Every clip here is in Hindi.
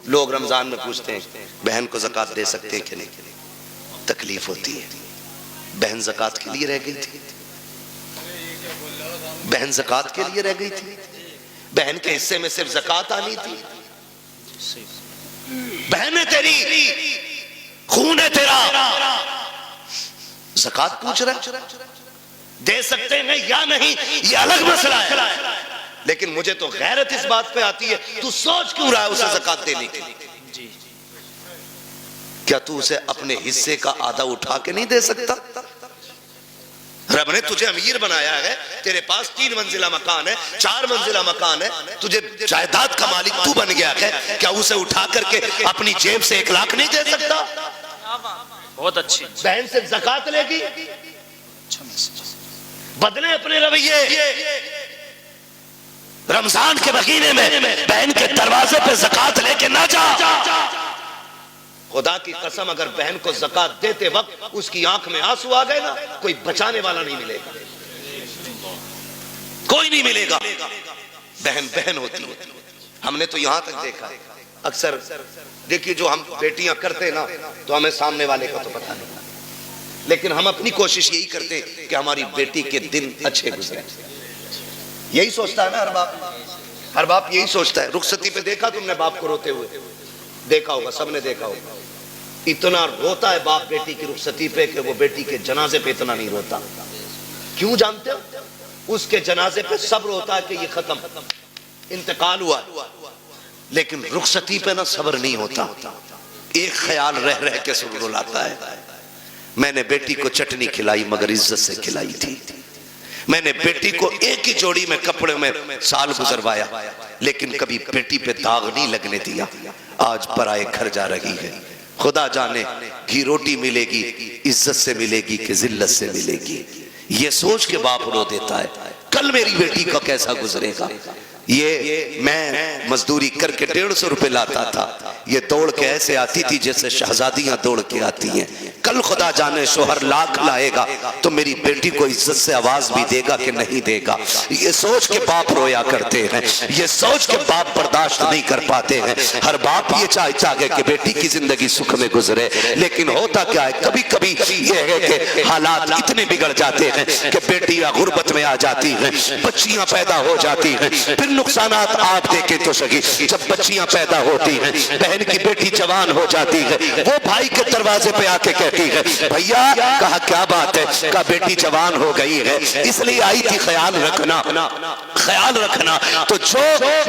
लोग रमजान में पूछते हैं बहन को ज़कात दे सकते हैं कि नहीं, तकलीफ होती है। बहन ज़कात के लिए रह गई थी, बहन ज़कात के लिए रह गई थी, बहन के हिस्से में सिर्फ ज़कात आनी थी। बहन है तेरी, खून है तेरा, ज़कात पूछ रहा है, दे सकते हैं या नहीं ये अलग मसला है, लेकिन मुझे तो गैरत इस बात पे आती है, तू सोच क्यों रहा है उसे ज़कात देने की? क्या तू उसे अपने हिस्से का आधा उठा के नहीं दे सकता? रब ने तुझे अमीर बनाया है, तेरे पास 3 मंजिला मकान है, 4 मंजिला मकान है, तुझे जायदाद का मालिक तू बन गया है, क्या उसे उठा करके अपनी जेब से 1 लाख नहीं दे सकता? बहुत अच्छी। बहन से ज़कात लेगी, बदले अपने रवैये। रमजान के महीने में बहन के दरवाजे पे ज़कात लेके ना जा। खुदा की कसम, अगर बहन को ज़कात देते वक्त उसकी आंख में आंसू आ गए ना, कोई बचाने वाला नहीं मिलेगा, कोई नहीं मिलेगा। बहन बहन होती है। हमने तो यहां तक देखा, अक्सर देखिए जो हम बेटियां करते ना, तो हमें सामने वाले का तो पता नहीं, लेकिन हम अपनी कोशिश यही करते कि हमारी बेटी के दिन अच्छे गुजरे। यही सोचता है ना हर बाप, हर बाप यही सोचता है। रुखसती पे देखा तुमने बाप को रोते हुए? देखा होगा, सबने देखा होगा। इतना रोता है बाप बेटी की रुखसती पे कि वो बेटी के जनाजे पे इतना नहीं रोता। क्यों जानते हो? उसके जनाजे पे सब्र होता है कि ये खत्म, इंतकाल हुआ, लेकिन रुखसती पे ना सब्र नहीं होता। एक ख्याल रह रह के सब रुलाता है, मैंने बेटी को चटनी खिलाई मगर इज्जत से खिलाई थी, मैंने बेटी को एक ही जोड़ी में कपड़े में साल गुजरवाया, लेकिन कभी बेटी पे दाग नहीं लगने दिया। आज पराए घर जा रही है, खुदा जाने घी रोटी मिलेगी, इज्जत से मिलेगी कि जिल्लत से मिलेगी। ये सोच के बाप रो देता है, कल मेरी बेटी का कैसा गुजरेगा। ये मैं मजदूरी करके 150 रुपए लाता था, ये दौड़ के ऐसे आती थी जैसे शहजादियां दौड़ के आती हैं। कल खुदा जाने शोहर लाख लाएगा तो मेरी बेटी को इज्जत से आवाज भी देगा कि नहीं देगा। ये सोच के बाप रोया करते हैं, ये सोच के बाप बर्दाश्त नहीं कर पाते हैं। हर बाप ये चाहता है कि बेटी की जिंदगी सुख में गुजरे, लेकिन होता क्या है, कभी कभी ये है कि हालात इतने बिगड़ जाते हैं कि बेटियां गुर्बत में आ जाती हैं, बच्चियां पैदा हो जाती हैं। फिर नुकसानात आप देखें तो सही, जब बच्चियां पैदा होती हैं, बहन की बेटी जवान हो जाती है, वो भाई के दरवाजे पे आके कहती है भैया, कहा क्या बात है, कहा बेटी जवान हो गई है इसलिए आई थी, ख्याल रखना, ख्याल रखना। तो जो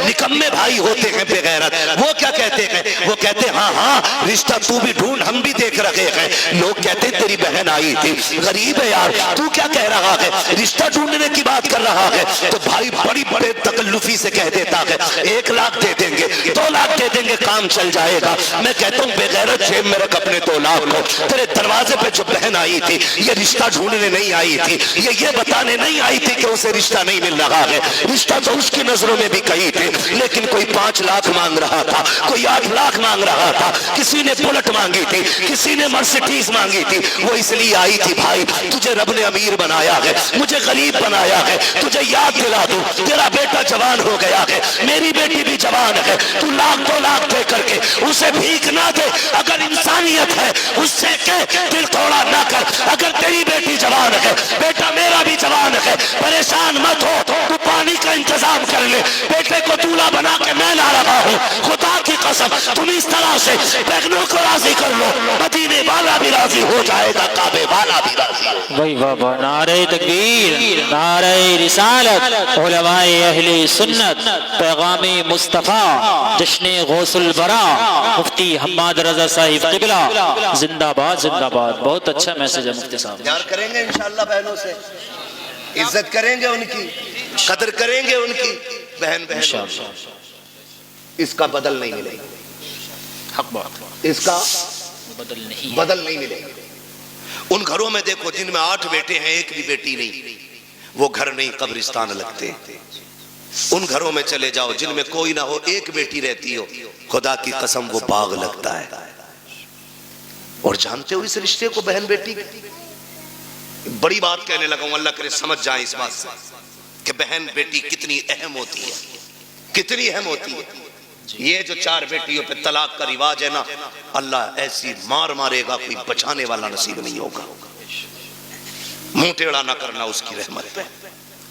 निकम्मे भाई होते हैं बेगैरत, वो क्या कहते हैं, वो कहते हैं हाँ हाँ रिश्ता तू भी ढूंढ, हम भी देख रहे हैं। लोग कहते हैं तेरी बहन आई थी, गरीब है यार, तू क्या कह रहा है, रिश्ता ढूंढने की बात कर रहा है। तो भाई बड़ी बड़े तकल्लुफी से कह देता है 1 लाख दे देंगे, 2 लाख दे देंगे, काम चल जाएगा। मैं कहता हूँ बेगैरत, जेब में रख अपने 2 लाख को। तेरे दरवाजे पे जो बहन आई थी, ये रिश्ता ढूंढने नहीं आई थी, ये बताने नहीं आई थी कि उसे रिश्ता नहीं मिल रहा है। रिश्ता तो उसकी नजरों में भी कही थी, लेकिन कोई 5 लाख मांग रहा था, कोई 8 लाख मांग रहा था, किसी ने बुलेट मांगी थी, किसी ने मर्सिडीज मांगी थी। वो इसलिए आई थी भाई, तुझे रब ने अमीर बनाया है, मुझे गरीब बनाया है, तुझे याद दिला दूं तेरा बेटा जवान हो गया है, मेरी बेटी भी जवान है। तू 1-2 लाख दे करके उसे भीख ना दे, अगर इंसानियत है उससे कह दिल थोड़ा ना कर। अगर तेरी बेटी जवान है, बेटा मेरा भी जवान है, परेशान मत हो, तू पानी का इंतजाम कर ले, बेटे को दूल्हा बना के मैं ला रहा हूँ। खुदा की कसम तुम इस तरह से बहनों को राजी कर लो, मदीने वाला भी राजी हो जाएगा, काबे वाला भी राजी हो। वही वाह, नारे तकबीर, नारे रिसालत, उलमाए अहले सुन्नत, पैगामे मुस्तफा, जश्ने गौसुल बरा, मुफ्ती हम्माद रजा साहिब क़िबला, जिंदाबाद जिंदाबाद। बहुत अच्छा मैसेज है मुफ्ती साहब। प्यार करेंगे इंशाअल्लाह बहनों से, इज्जत करेंगे उनकी, कदर करेंगे उनकी। बहन इसका बदल नहीं मिलेगा, हक बात, इसका बदल नहीं मिलेगा। उन घरों में देखो जिनमें 8 बेटे हैं, एक भी बेटी नहीं, वो घर नहीं कब्रिस्तान लगते। उन घरों में चले जाओ जिनमें कोई ना हो, एक बेटी रहती हो, खुदा की कसम वो बाग लगता है। और जानते हो इस रिश्ते को, बहन बेटी, बड़ी बात कहने लगा हूं, अल्लाह करे समझ जाए इस बात से कि बहन बेटी कितनी अहम होती है, कितनी अहम होती है। ये जो 4 बेटियों पे तलाक का रिवाज है ना, अल्लाह ऐसी मार मारेगा, कोई बचाने वाला नसीब नहीं होगा। मुंह टेढ़ा ना करना उसकी रहमत पे,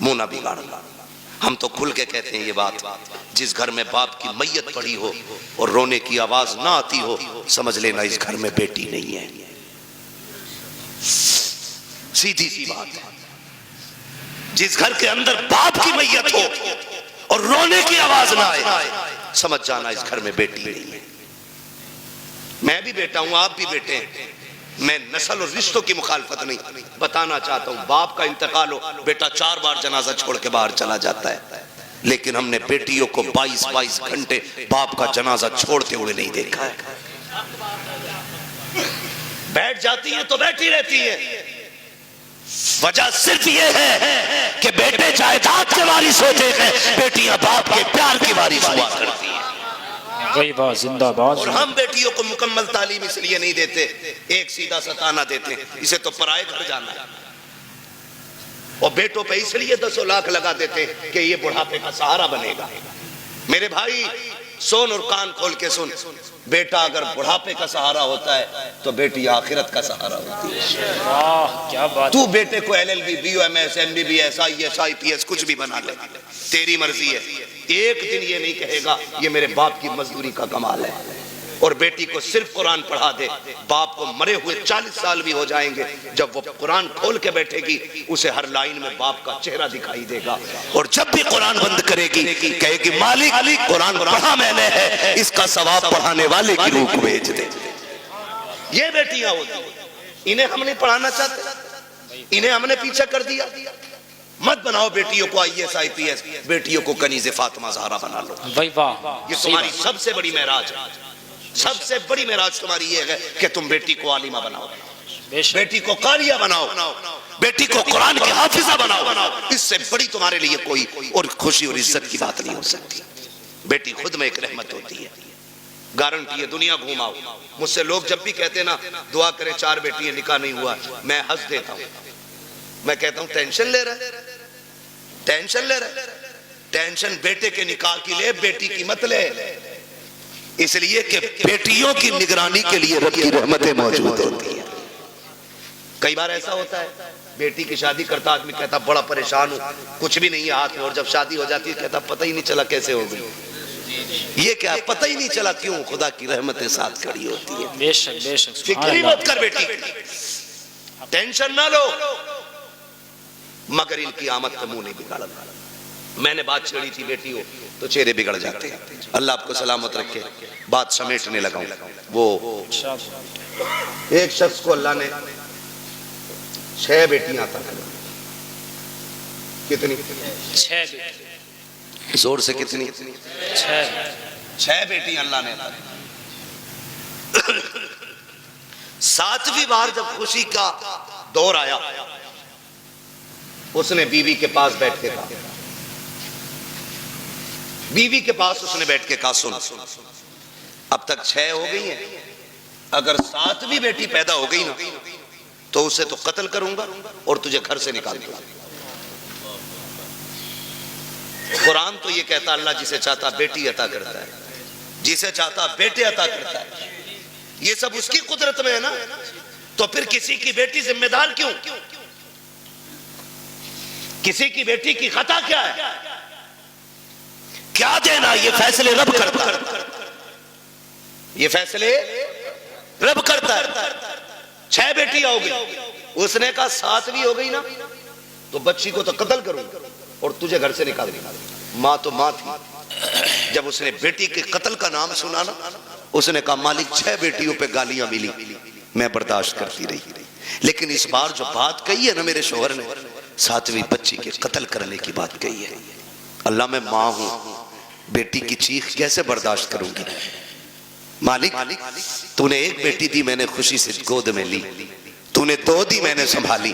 मुंह ना बिगाड़ना। हम तो खुल के कहते हैं ये बात, जिस घर में बाप की मैयत पड़ी हो और रोने की आवाज ना आती हो, समझ लेना इस घर में बेटी नहीं है। सीधी सी बात है। जिस घर के अंदर बाप की मैयत हो और रोने की आवाज ना आए, समझ जाना इस घर में बेटी नहीं है। मैं भी बेटा हूं, आप भी बेटे हैं। मैं नस्ल और रिश्तों की मुखालफत नहीं, बताना चाहता हूं बाप का इंतकाल हो, बेटा 4 बार जनाजा छोड़ के बाहर चला जाता है, लेकिन हमने बेटियों को 22-22 घंटे बाप का जनाजा छोड़ते हुए नहीं देखा है। बैठ जाती है तो बैठी रहती है। वजह सिर्फ ये है कि बेटे जायदाद के वारिस होते हैं, बेटियां बाप के प्यार की वारिस हुआ करती हैं। वही बात जिंदाबाद। और हम बेटियों को मुकम्मल तालीम इसलिए नहीं देते, एक सीधा सताना देते हैं, इसे तो पराए घर जाना है। और बेटों पे इसलिए 10 लाख लगा देते हैं कि ये बुढ़ापे का सहारा बनेगा। मेरे भाई सुन और कान खोल के सुन, बेटा अगर बुढ़ापे का सहारा होता है तो बेटी आखिरत का सहारा होती है। वाह क्या बात। तू बेटे को LLB, BOMS, MBBS, IAS, IPS कुछ भी बना ले, तेरी मर्जी है। एक दिन ये नहीं कहेगा ये मेरे बाप की मजदूरी का कमाल है। और बेटी को सिर्फ कुरान पढ़ा दे, बाप को मरे हुए 40 साल भी हो जाएंगे, जब वो कुरान खोल के बैठेगी उसे हर लाइन में बाप का चेहरा दिखाई देगा। और जब भी कुरान बंद करेगी कहेगी मालिक कुरान पढ़ा मैंने है, इसका सवाब पढ़ाने वाले की रूह को भेज दे। ये बेटियां होती, इन्हें हम नहीं पढ़ाना चाहते, इन्हें हमने पीछे कर दिया। मत बनाओ बेटियों को IAS, IPS, बेटियों को कनीज़े फातिमा ज़हरा बना लो। भाई वाह, ये तुम्हारी सबसे बड़ी मेराज है। सबसे बड़ी मेराज तुम्हारी ये है कि तुम बेटी को आलिमा बनाओ, बेटी को कारिया बनाओ, बेटी को कुरान की हाफिजा बनाओ। इससे बड़ी तुम्हारे लिए कोई और खुशी और इज्जत की बात नहीं हो सकती। बेटी खुद में एक रहमत होती है, गारंटी है। दुनिया घुमाओ, मुझसे लोग जब भी कहते ना दुआ करें 4 बेटियां निकाह नहीं हुआ, मैं हंस देता हूं। मैं कहता हूं टेंशन ले रहा है, टेंशन ले रहा है। टेंशन बेटे के निकाह की ले, बेटी की मत ले। इसलिए कि बेटियों की निगरानी के लिए रब की रहमतें मौजूद होती हैं। कई बार ऐसा होता है, बेटी की शादी करता आदमी कहता बड़ा परेशान हूं, कुछ भी नहीं है हाथ में, और जब शादी हो जाती है कहता पता ही नहीं चला कैसे हो गई। ये क्या पता ही नहीं चला, क्यों? खुदा की रहमतें साथ खड़ी होती है। बेशक बेशक। फिक्र मत कर बेटी, टेंशन ना लो, मगर इनकी आमद का मुंह नहीं बिगाड़ना। मैंने बात छेड़ी थी बेटी हो तो चेहरे बिगड़ जाते हैं। अल्लाह आपको सलामत रखे। बात समेटने लगा हूं। वो एक शख्स को अल्लाह ने 6 बेटियां अता की। कितनी? 6 बेटी। जोर से कितनी? 6 बेटियां अल्लाह ने अता की। 7वीं बार जब खुशी का दौर आया, उसने बीवी के पास बैठ के कहा, बीवी के पास उसने बैठ के कहा सुन, अब तक 6 हो गई हैं, अगर 7वीं बेटी पैदा हो गई ना तो उसे तो कत्ल करूंगा और तुझे घर से निकाल दूंगा। कुरान तो ये कहता अल्लाह जिसे चाहता बेटी अता करता है, जिसे चाहता बेटे अता करता है। ये सब उसकी कुदरत में है ना, तो फिर किसी की बेटी जिम्मेदार क्यों? किसी की बेटी की खता क्या है? क्या देना? ये फैसले रब करता है, ये फैसले रब करता है। 6 बेटियां हो गई, उसने कहा 7वीं हो गई ना तो बच्ची को तो कत्ल करूंगा और तुझे घर से निकाल दूंगा। माँ तो माँ थी, जब उसने बेटी के कत्ल का नाम सुना ना, उसने कहा मालिक 6 बेटियों पे गालियां मिली, मैं बर्दाश्त करती रही, लेकिन इस बार जो बात कही है ना मेरे शोहर ने, 7वीं बच्ची के कत्ल करने की बात कही है। अल्लाह मैं माँ हूं, बेटी की चीख कैसे बर्दाश्त करूंगी? मालिक तूने 1 बेटी दी, मैंने खुशी से गोद में ली, तूने 2 दी, मैंने संभाली,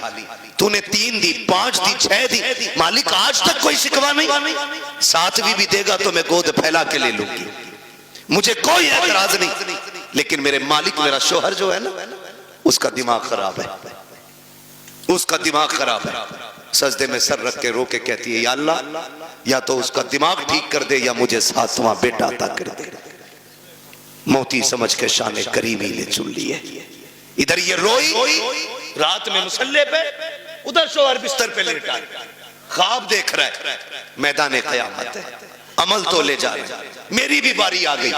तूने 3 दी, 5 दी, 6 दी, मालिक आज तक कोई शिकवा नहीं। 7वीं भी देगा तो मैं गोद फैला के ले लूंगी, मुझे कोई एतराज नहीं। लेकिन मेरे मालिक, मेरा शोहर जो है ना, उसका दिमाग खराब है, उसका दिमाग खराब है। सजदे में सर रख के रो के कहती है या अल्लाह या तो उसका दिमाग ठीक कर दे या मुझे 7वां बेटा अता कर दे। मोती समझ के शाने करीमी ने चुन लिए। इधर ये रोई रात में मुसल्ले पे, उधर शोहर बिस्तर पे लेटा ख्वाब देख रहा है। मैदान क़यामत है, अमल तो ले जा रहे, मेरी भी बारी आ गई,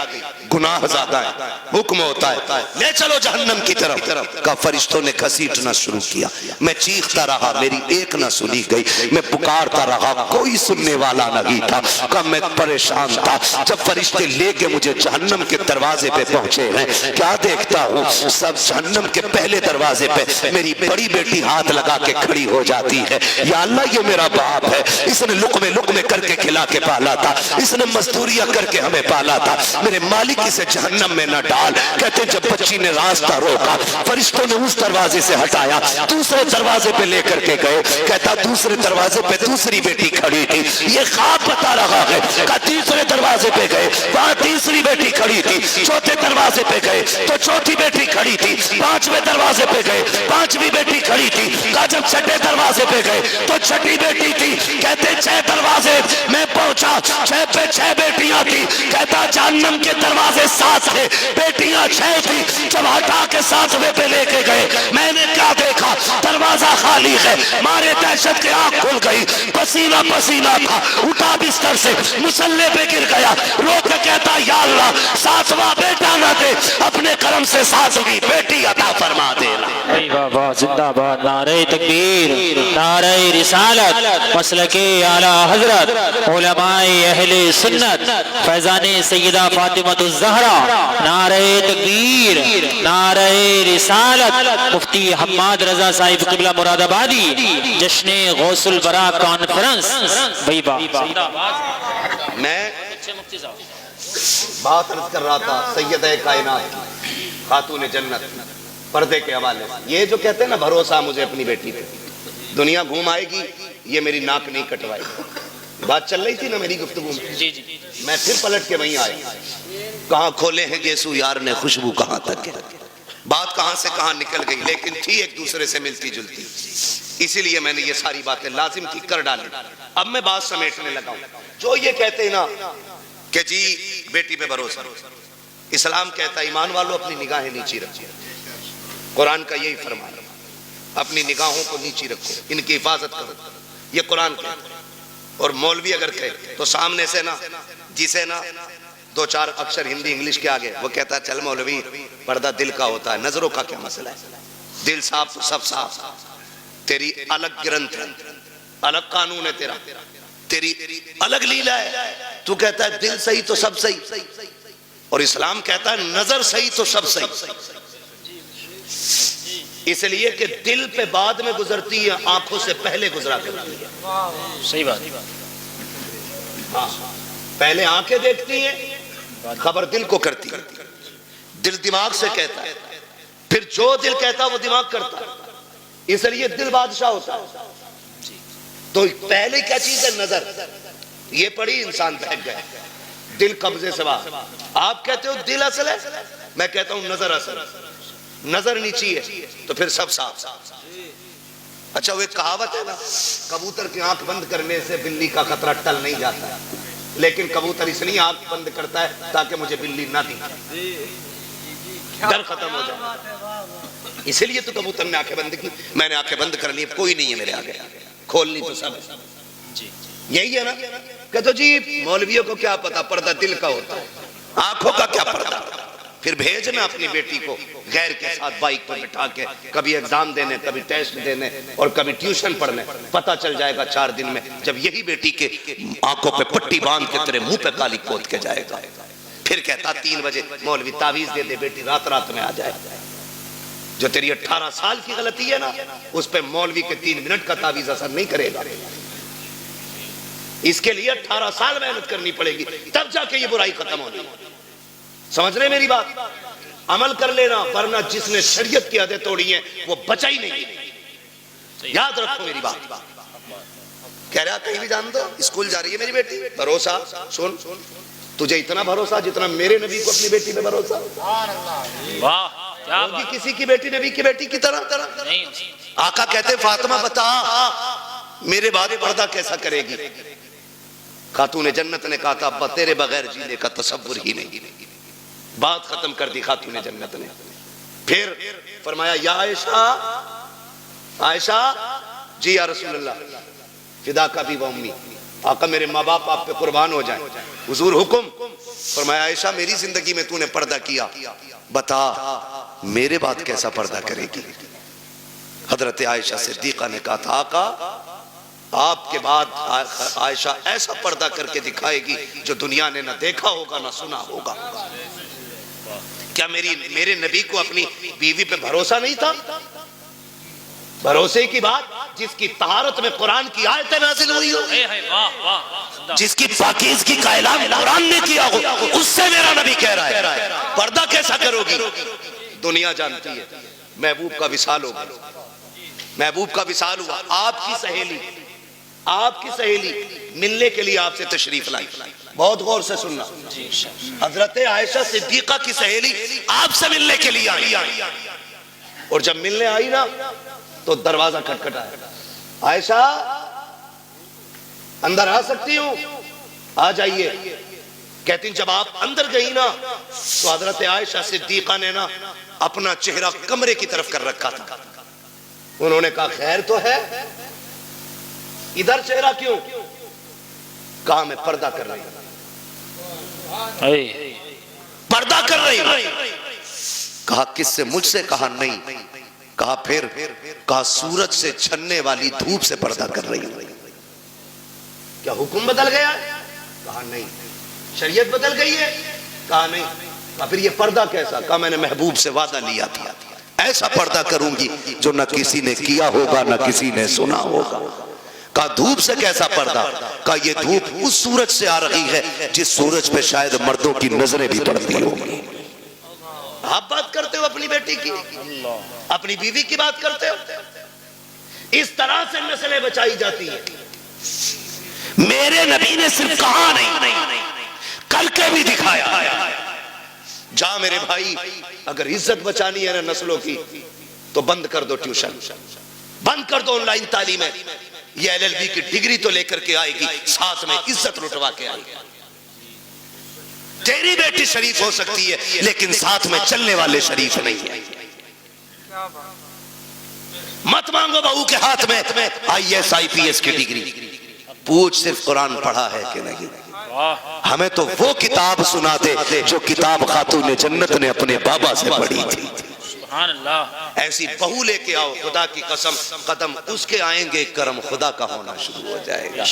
गुनाह ज्यादा है, हुक्म होता है ले चलो जहन्नम की तरफ। का फरिश्तों ने घसीटना शुरू किया, मैं चीखता रहा, मेरी एक ना सुनी गई, मैं पुकारता रहा, कोई सुनने वाला नहीं था। कब मैं परेशान था, जब फरिश्ते लेके मुझे जहन्नम के दरवाजे पे पहुंचे हैं, क्या देखता हूँ सब जहन्नम के पहले दरवाजे पे मेरी बड़ी बेटी हाथ लगा के खड़ी हो जाती है। या अल्लाह ये मेरा बाप है, इसने लुक़मे करके खिला के पाला था, इसने मजदूरियां करके हमें पाला था, मेरे मालिक इसे जहन्नम में न डाल। कहते जब बच्ची ने रास्ता रोका, फरिश्तों ने उस दरवाजे से हटाया, दूसरे दरवाजे पे लेकर के गए। कहता दूसरे दरवाजे पे दूसरी बेटी खड़ी थी, ये ख्वाब बता रहा है। का तीसरे दरवाजे पे गए, वहां तीसरी बेटी खड़ी थी, चौथे दरवाजे पे गए तो चौथी बेटी खड़ी थी, पांचवें दरवाजे पे गए पांचवी बेटी खड़ी थी। का जब छठे दरवाजे पे गए तो छठी बेटी थी। कहते 6 दरवाजे मैं पहुंचा, 6 पे 6 बेटियां थी। कहता जहन्नम के दरवाजे 7 थे, बेटियां 6 थी। जब हटा के 7वें पे लेके गए, मैंने क्या देखा, दरवाजा खाली है। मारे दहशत के आंख खुल गई, पसीना पसीना था, उठा बिस्तर से मुसल्ले पे गिर गया, रो के कहता या अल्लाह 7वां बेटा न दे, अपने करम से 7वीं बेटी अता फरमा देना। बाबा जिंदाबाद, नारे तकबीर, नारे रिसालत, मसलके आला हजरत, उलमाए अहले सुन्नत, फैजाने सैयदा फातिमतुज़ ज़हरा, नारे तकबीर, नारे रिसालत, मुफ्ती हम्माद रजा साहिब क़िबला मुरादाबादी, जश्ने गौसुल बरा कॉन्फ्रेंस। भाई मैं बात अर्ज कर रहा था सैयद कायनात खातून जन्नत पर्दे के हवाले से। ये जो कहते हैं ना भरोसा मुझे अपनी बेटी पे, दुनिया घूम आएगी, ये मेरी नाक नहीं कटवाएगी। बात चल रही थी ना मेरी गुफ्तगू में, जी जी, मैं फिर पलट के वहीं आया। कहाँ खोले हैं गेसू यार ने खुशबू कहाँ तक है, बात कहाँ से कहाँ निकल गई, लेकिन थी एक दूसरे से मिलती जुलती, इसीलिए मैंने ये सारी बातें लाजिम की कर डाली। अब मैं बात समेटने लगा हूं। जो ये कहते हैं ना कि जी बेटी पे भरोसा, इस्लाम कहता है ईमान वालों अपनी निगाहें नीची रखिए, कुरान का यही फरमान, अपनी निगाहों को नीची रखो, इनकी हिफाजत करो, ये कुरान कहता है। और मौलवी अगर कहे तो सामने से ना, जिसे ना 2-4 अक्षर हिंदी इंग्लिश के आगे, वो कहता है चल मौलवी पर्दा दिल का होता है, नजरों का क्या मसला है, दिल साफ तो सब साफ, तेरी अलग ग्रंथ है, अलग कानून है तेरा, तेरी अलग लीला है। तू कहता है दिल सही तो सब सही, और इस्लाम कहता है नजर सही तो सब सही, इसलिए कि दिल पे बाद में गुजरती है, आंखों से पहले गुजरा करती है। सही बात। हाँ, पहले आंखें देखती हैं, खबर दिल को करती है, दिल दिमाग से कहता है, फिर जो दिल कहता है वो दिमाग करता है, इसलिए दिल बादशाह होता है। तो पहले क्या चीज है, नजर। ये पड़ी इंसान बहक गया, दिल कब्जे से बाहर। आप कहते हो दिल असल है, मैं कहता हूं नजर असल है। नजर नीची है तो फिर सब साफ। अच्छा वो कहावत है ना, कबूतर की आंख बंद करने से बिल्ली का खतरा टल नहीं जाता है, लेकिन कबूतर इसलिए आंख बंद करता है ताकि मुझे बिल्ली ना दिखे, डर खत्म हो जाए, इसलिए तो कबूतर ने आंखें बंद की। मैंने आंखें बंद कर ली, कोई नहीं है मेरे आगे, खोलनी तो सब है। यही है ना, कहते जी मौलवियों को क्या पता, पर्दा दिल का होता है, आंखों का क्या पर्दा। फिर भेजना अपनी बेटी को गैर के साथ बाइक पर बिठा के, कभी एग्जाम देने, कभी टेस्ट देने और कभी ट्यूशन पढ़ने। पता चल जाएगा 4 दिन में, जब यही बेटी के आंखों पे पट्टी बांध के तेरे मुंह पे काली पोत के जाएगा। फिर कहता 3 बजे मौलवी तावीज दे दे, बेटी रात रात में आ जाए। जो तेरी 18 साल की गलती है ना, उस पे मौलवी के 3 मिनट का तावीज असर नहीं करेगा। इसके लिए 18 साल मेहनत करनी पड़ेगी, तब जाके ये बुराई खत्म होगी। समझ रहे मेरी बात, अमल कर लेना, वरना जिसने शरीयत की हदें तोड़ी हैं वो बचा ही नहीं। याद रखो मेरी बात। कह रहा कहीं भी जान दो, स्कूल जा रही है मेरी बेटी, भरोसा। सुन, तुझे इतना भरोसा जितना मेरे नबी को अपनी बेटी पे भरोसा। वाह, क्या बात। किसी की बेटी नबी की बेटी की तरह नहीं। आका कहते फातिमा बता मेरे बाद पर्दा कैसा करेगी। खातून जन्नत ने कहा था अब्बा तेरे बगैर जीने का तसव्वुर ही नहीं। बात खत्म कर दी खातून जन्नत ने। फिर फरमाया या आयशा, आयशा जी या रसूलल्लाह, फिदा का भी वम्मी, आका मेरे माँ बाप आप पे कुर्बान हो जाए, हुजूर हुक्म। फरमाया आयशा मेरी जिंदगी में तूने पर्दा किया, बता मेरे बाद कैसा पर्दा करेगी। हजरत आयशा सिद्दीका ने कहा था आका आपके बाद आयशा ऐसा पर्दा करके दिखाएगी जो दुनिया ने ना देखा होगा ना सुना होगा। क्या मेरे नबी को अपनी बीवी पे भरोसा नहीं था? भरोसे की बात, जिसकी तहारत में कुरान की आयतें नाज़िल हुई हो, जिसकी पाकीज़गी का ऐलान कुरान ने किया हो, उससे मेरा नबी कह रहा है पर्दा कैसा करोगी। दुनिया जानती है महबूब का विसाल हो गया, महबूब का विसाल हुआ। आपकी सहेली मिलने के लिए आपसे तशरीफ लाई। बहुत गौर से सुनना, हजरत आयशा सिद्दीका की सहेली आपसे मिलने के लिए आई, और जब मिलने आई ना तो दरवाजा खटखटाया, आयशा अंदर आ सकती हूँ? आ जाइए। कहती जब आप अंदर गई ना तो हजरत आयशा सिद्दीका ने ना अपना चेहरा कमरे की तरफ कर रखा था। उन्होंने कहा खैर तो है, इधर चेहरा क्यों? कहा मैं पर्दा कर रही हूं, पर्दा कर रही हूं। कहा किससे? मुझसे। कहा नहीं। कहा फिर? कहा सूरज से छनने वाली धूप से पर्दा कर रही हूं। क्या हुक्म बदल गया? कहा नहीं। शरीयत बदल गई है? कहा नहीं। कहा फिर ये पर्दा कैसा? कहा मैंने महबूब से वादा लिया था ऐसा पर्दा करूंगी जो न किसी ने किया होगा न किसी ने सुना होगा। कहा धूप से कैसा पर्दा? कहा ये धूप उस सूरज से आ रही है जिस सूरज पे शायद मर्दों की नजरें भी पड़ती होंगी। आप बात करते हो अपनी बेटी की, अपनी बीवी की बात करते हो। इस तरह से नस्लें बचाई जाती है। मेरे नबी ने सिर्फ कहा नहीं, करके भी दिखाया। जा मेरे भाई, अगर इज्जत बचानी है ना नस्लों की तो बंद कर दो ट्यूशन, बंद कर दो ऑनलाइन तालीमें। ये एलएलबी की डिग्री तो लेकर के आएगी, साथ में इज्जत लुटवा के आएगी। तेरी बेटी शरीफ हो सकती है लेकिन साथ में चलने वाले शरीफ नहीं है। मत मांगो बहू के हाथ में IAS IPS की डिग्री, पूछ सिर्फ कुरान पढ़ा है कि नहीं। हमें तो वो किताब सुना दे जो किताब खातून जन्नत ने अपने बाबा से पढ़ी थी। ऐसी बहू लेके आओ, खुदा की कसम कदम उसके आएंगे करम खुदा का होना शुरू हो जाएगा।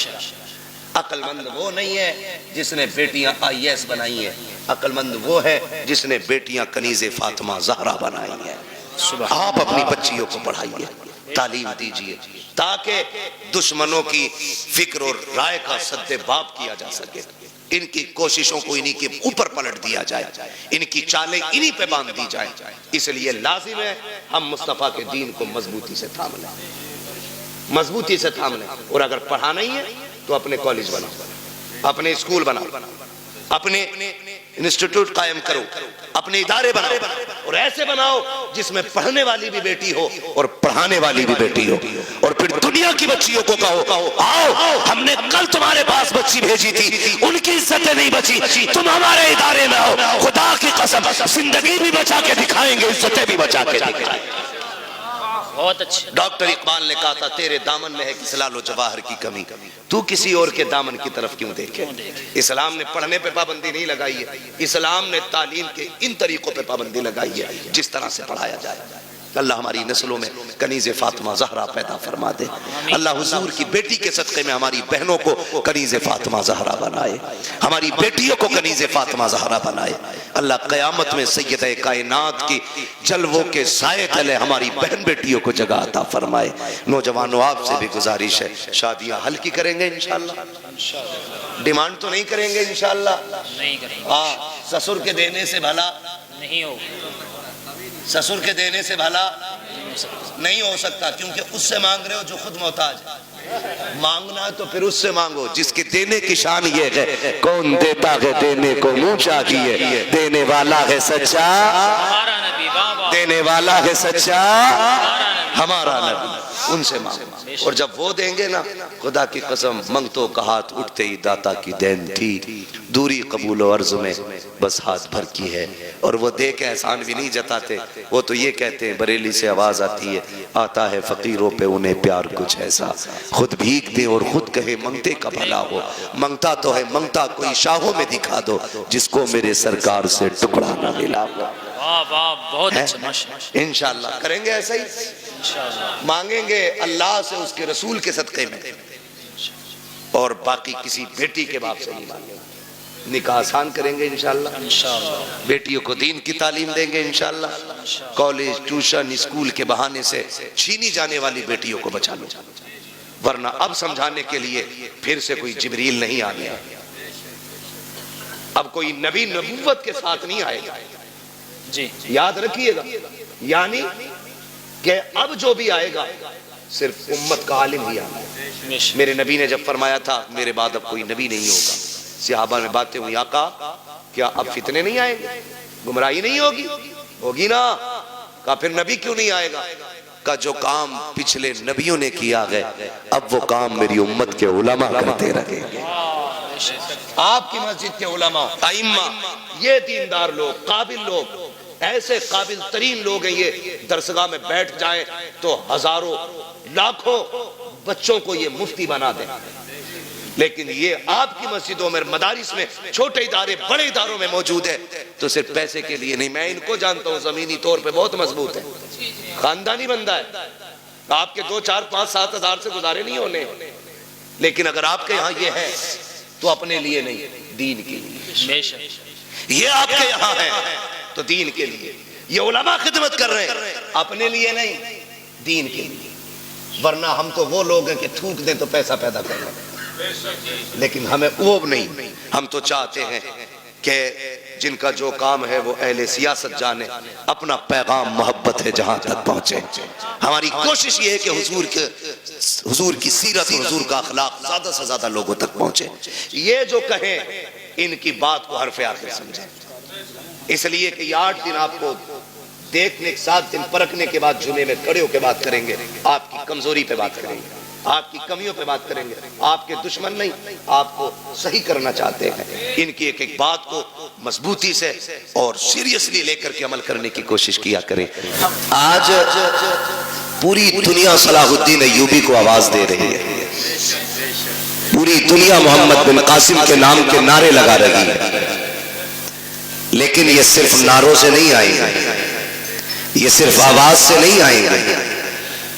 अक्लमंद वो नहीं है जिसने बेटियां IAS बनाई है, अक्लमंद वो है जिसने बेटियां कनीज़े फातिमा ज़हरा बनाई है। आप अपनी बच्चियों को पढ़ाइए, तालीम दीजिए ताकि दुश्मनों की फिक्र और राय का सद्देबाब किया जा सके। इनकी कोशिशों को इन्हीं के ऊपर पलट दिया जाए, इनकी चालें इन्हीं पे बांध दी जाए। इसलिए लाजिम है हम मुस्तफ़ा के दीन को मजबूती से थाम लें, मजबूती से थाम लें। और अगर पढ़ाना ही है तो अपने कॉलेज बनाओ, अपने स्कूल बनाओ, अपने इंस्टीट्यूट कायम करो, अपने इदारे बनाओ, और ऐसे बनाओ जिसमें पढ़ने वाली भी बेटी हो और पढ़ाने वाली भी बेटी हो। और फिर दुनिया की बच्चियों को कहो आओ हमने कल तुम्हारे पास बच्ची भेजी थी, उनकी इज्जतें नहीं बची, तुम हमारे इदारे में आओ। खुदा की कसम जिंदगी भी बचा के दिखाएंगे, इज्जतें भी बचा के दिखाएंगे। बहुत अच्छे। डॉक्टर इकबाल ने कहा था तेरे दामन में है किस लालो जवाहर की कमी, तू किसी और के दामन की तरफ क्यों देखे। इस्लाम ने पढ़ने पे पाबंदी नहीं लगाई है, इस्लाम ने तालीम के इन तरीकों पे पाबंदी लगाई है जिस तरह से पढ़ाया जाए। अल्लाह हमारी नस्लों में कनीज़े फातिमा ज़हरा पैदा फरमा दे। अल्लाह हुजूर की बेटी के सदक़े में हमारी बहनों को कनीज़े फातिमा ज़हरा बनाए, हमारी बेटियों को कनीज़े फातिमा ज़हरा बनाए। अल्लाह क़यामत में सय्यद कायनात की जलवों के साए तले हमारी बहन बेटियों को जगह अता फरमाए। नौजवानों आपसे भी गुजारिश है, शादियाँ हल्की करेंगे इंशाअल्लाह, डिमांड तो नहीं करेंगे इंशाअल्लाह। नहीं करेंगे। हाँ, ससुर के देने से भला नहीं हो, ससुर के देने से भला नहीं हो सकता, क्योंकि उससे मांग रहे हो जो खुद मोहताज है। मांगना है तो फिर उससे मांगो जिसके देने की शान ये है, कौन देता है देने को मुंह चाहिए, देने वाला है सच्चा, देने वाला है सच्चा। हमारा नबी, उनसे मांगो। और जब वो देंगे ना, खुदा की कसम, मंगतों का हाथ उठते ही दाता की देन थी, दूरी कबूल और अर्ज में बस हाथ भर की है। और वो दे के एहसान भी नहीं जताते, वो तो ये कहते हैं, बरेली से आवाज आती है, आता है फकीरों पे उन्हें प्यार कुछ ऐसा, खुद भीख दे और खुद कहे मंगते का भला हो। मंगता तो है, मंगता कोई शाहों में दिखा दो, जिसको मेरे सरकार से टुकड़ा ना मिला। वाह वाह, बहुत अच्छा, माशाअल्लाह। इंशाअल्लाह करेंगे ऐसा ही, मांगेंगे अल्लाह से उसके रसूल के सदक़े में, और बाकी किसी बेटी के बाप से नहीं मांगेंगे। निकाह आसान करेंगे इंशाअल्लाह, बेटियों को दीन की तालीम देंगे इंशाअल्लाह। कॉलेज, ट्यूशन, स्कूल के बहाने से छीनी जाने वाली बेटियों को बचा लो, वरना अब समझाने के लिए फिर से कोई जिब्रील नहीं आ गया, अब कोई नबी नबूवत के साथ नहीं आएगा जी, याद रखिएगा। यानी कि अब जो भी आएगा सिर्फ उम्मत का आलिम ही आएगा। मेरे नबी ने जब फरमाया था मेरे बाद अब कोई नबी नहीं होगा, सहाबा में बातें हुई, आका क्या अब फितने नहीं आएंगे, गुमराही नहीं होगी? होगी ना। कहा फिर नबी क्यों नहीं आएगा? का जो काम पिछले नबियों ने किया है, अब वो काम मेरी उम्मत के उलमा करते रहेंगे। आपकी मस्जिद के उलमा, आइम्मा, ये दीनदार लोग, काबिल लोग, ऐसे काबिल तरीन लोग हैं, ये दरसगाह में बैठ जाएं तो हजारों लाखों बच्चों को ये मुफ्ती बना दें। लेकिन ये आपकी मस्जिदों में, मदारिस में, छोटे इदारे, बड़े इदारों में मौजूद है, तो सिर्फ पैसे के लिए नहीं। मैं इनको जानता हूँ, जमीनी तौर पे बहुत मजबूत है, खानदानी बंदा है, आपके 2, 4, 5, 7 हजार से गुजारे नहीं होने। लेकिन अगर आपके यहाँ ये है तो अपने लिए नहीं, दीन के लिए। ये आपके यहाँ है तो दीन के लिए। ये उलमा खिदमत कर रहे हैं, अपने लिए नहीं, दीन के लिए। वरना हम तो वो लोग हैं कि थूक दें तो पैसा पैदा कर लें, लेकिन हमें वो नहीं। हम तो चाहते हैं कि जिनका जो काम है वो अहले सियासत जाने, अपना पैगाम मोहब्बत है जहां तक पहुंचे। हमारी कोशिश ये है कि हुजूर की सीरत, हुजूर का अखलाक ज्यादा से ज्यादा लोगों तक पहुंचे। ये जो कहें इनकी बात को हरफ आखिर समझें, इसलिए कि 8 दिन आपको देखने, 7 दिन परखने के बाद जुमे में खड़े होकर बात करेंगे, आपकी कमजोरी पे बात करेंगे, आपकी कमियों पे बात करेंगे। आपके दुश्मन नहीं, आपको सही करना चाहते हैं। इनकी एक एक बात को मजबूती से और सीरियसली लेकर के अमल करने की कोशिश किया करें। आज पूरी दुनिया सलाहुद्दीन अय्यूबी को आवाज दे रही है, पूरी दुनिया मोहम्मद बिन कासिम के नाम के नारे लगा रही है। लेकिन ये सिर्फ नारों से नहीं आएंगे, ये सिर्फ आवाज से नहीं आएंगे,